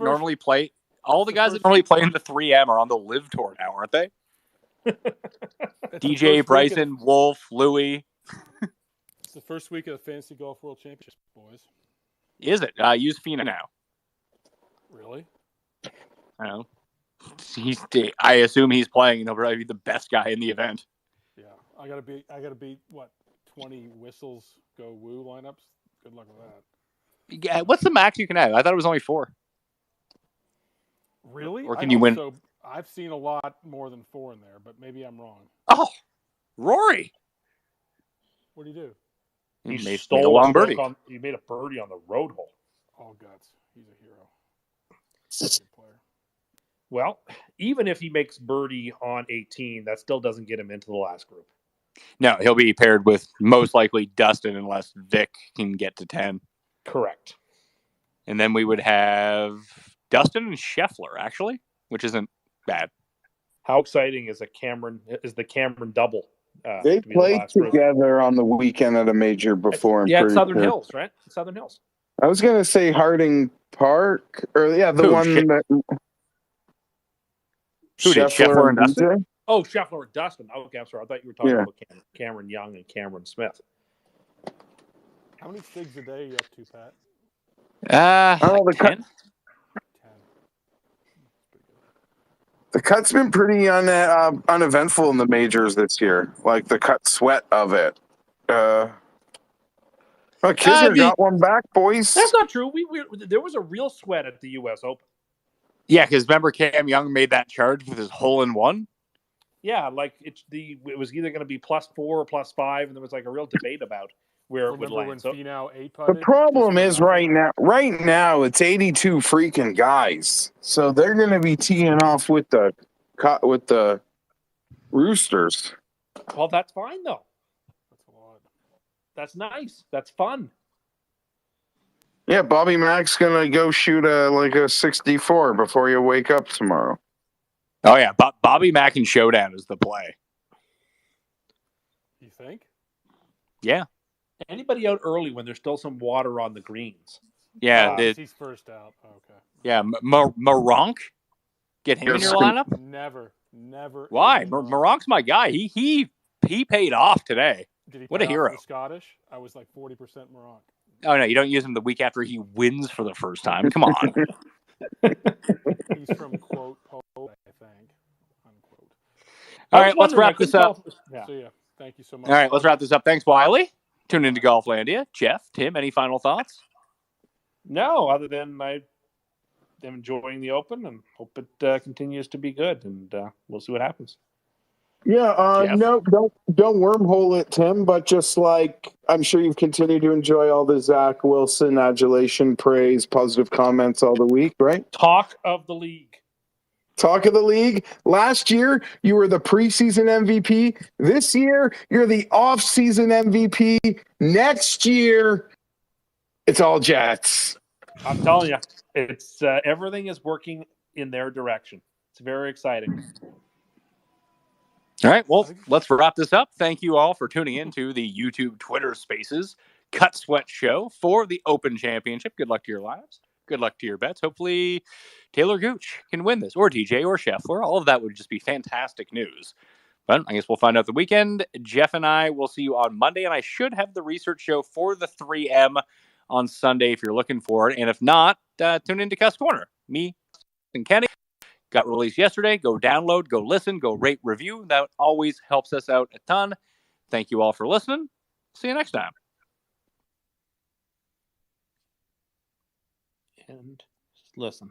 normally play in the 3M are on the Live Tour now, aren't they? DJ, Bryson, Wolf, Louie. It's the first week of the Fantasy Golf World Championships, boys. Is it? Use Fina now. Really? I don't know. I assume he's playing, and he'll probably be the best guy in the event. Yeah, I gotta beat what 20 whistles go woo lineups. Good luck with that. Yeah, what's the max you can have? I thought it was only 4. Really? Or can you win? So I've seen a lot more than 4 in there, but maybe I'm wrong. Oh, Rory! What do you do? He He made a long birdie. He made a birdie on the road hole. All guts. He's a hero. He's a good player. Well, even if he makes birdie on 18, that still doesn't get him into the last group. No, he'll be paired with most likely Dustin unless Vic can get to 10. Correct. And then we would have Dustin and Scheffler, actually, which isn't bad. How exciting is the Cameron double? They to be the played last group? together on the weekend at a major before. Yeah, it's Southern Hills, right? It's Southern Hills. I was going to say Harding Park, or the Who, one that Who did, Scheffler and Dustin? DJ? Oh, Scheffler and Dustin. Okay, I'm sorry. I thought you were talking Yeah. about Cameron Young and Cameron Smith. How many cigs a day are you up to, Pat? Oh, Like the cut, 10? 10. the cut's been pretty uneventful in the majors this year. Like the cut sweat of it. Kisner got one back, boys. That's not true. There was a real sweat at the U.S. Open. Yeah, because remember Cam Young made that charge with his hole-in-one? Yeah, like it was either going to be +4 or +5, and there was like a real debate about where it would Remember when land. So, Finau 8 The putted? problem is right now it's 82 freaking guys, so they're going to be teeing off with the Roosters. well, that's fine though. That's a lot. That's nice. That's fun. Yeah, Bobby Mack's going to go shoot a 64 before you wake up tomorrow. Oh, yeah. Bobby Mack and Showdown is the play. You think? Yeah. Anybody out early when there's still some water on the greens? Yeah. He's first out. Okay. Yeah. Maronk? Get him in your lineup? Never. Why? Maronk's my guy. He paid off today. Did he What a pay off hero. for Scottish? I was like 40% Maronk. Oh, no. You don't use him the week after he wins for the first time. Come on. He's from quote Poland, I think. Unquote. All right. Let's wrap this up. Yeah. So yeah, thank you so much. All right. Let's wrap this up. Thanks, Wiley. Tune into Golflandia. Jeff, Tim, any final thoughts? No, other than I am enjoying the Open and hope it continues to be good, and we'll see what happens. Yeah, Jeff? no, don't wormhole it, Tim, but just like I'm sure you've continued to enjoy all the Zach Wilson adulation, praise, positive comments all the week, right? Talk of the league. Talk of the league. Last year, you were the preseason MVP. This year, you're the off-season MVP. Next year, it's all Jets. I'm telling you, it's everything is working in their direction. It's very exciting. All right, well, let's wrap this up. Thank you all for tuning in to the YouTube Twitter Spaces Cut Sweat Show for the Open Championship. Good luck to your lives. Good luck to your bets. Hopefully, Taylor Gooch can win this, or DJ, or Scheffler. All of that would just be fantastic news. But I guess we'll find out the weekend. Jeff and I will see you on Monday, and I should have the research show for the 3M on Sunday if you're looking for it. And if not, tune into Cuss Corner. Me and Kenny. Got released yesterday. Go download, go listen, go rate, review. That always helps us out a ton. Thank you all for listening. See you next time. And just listen.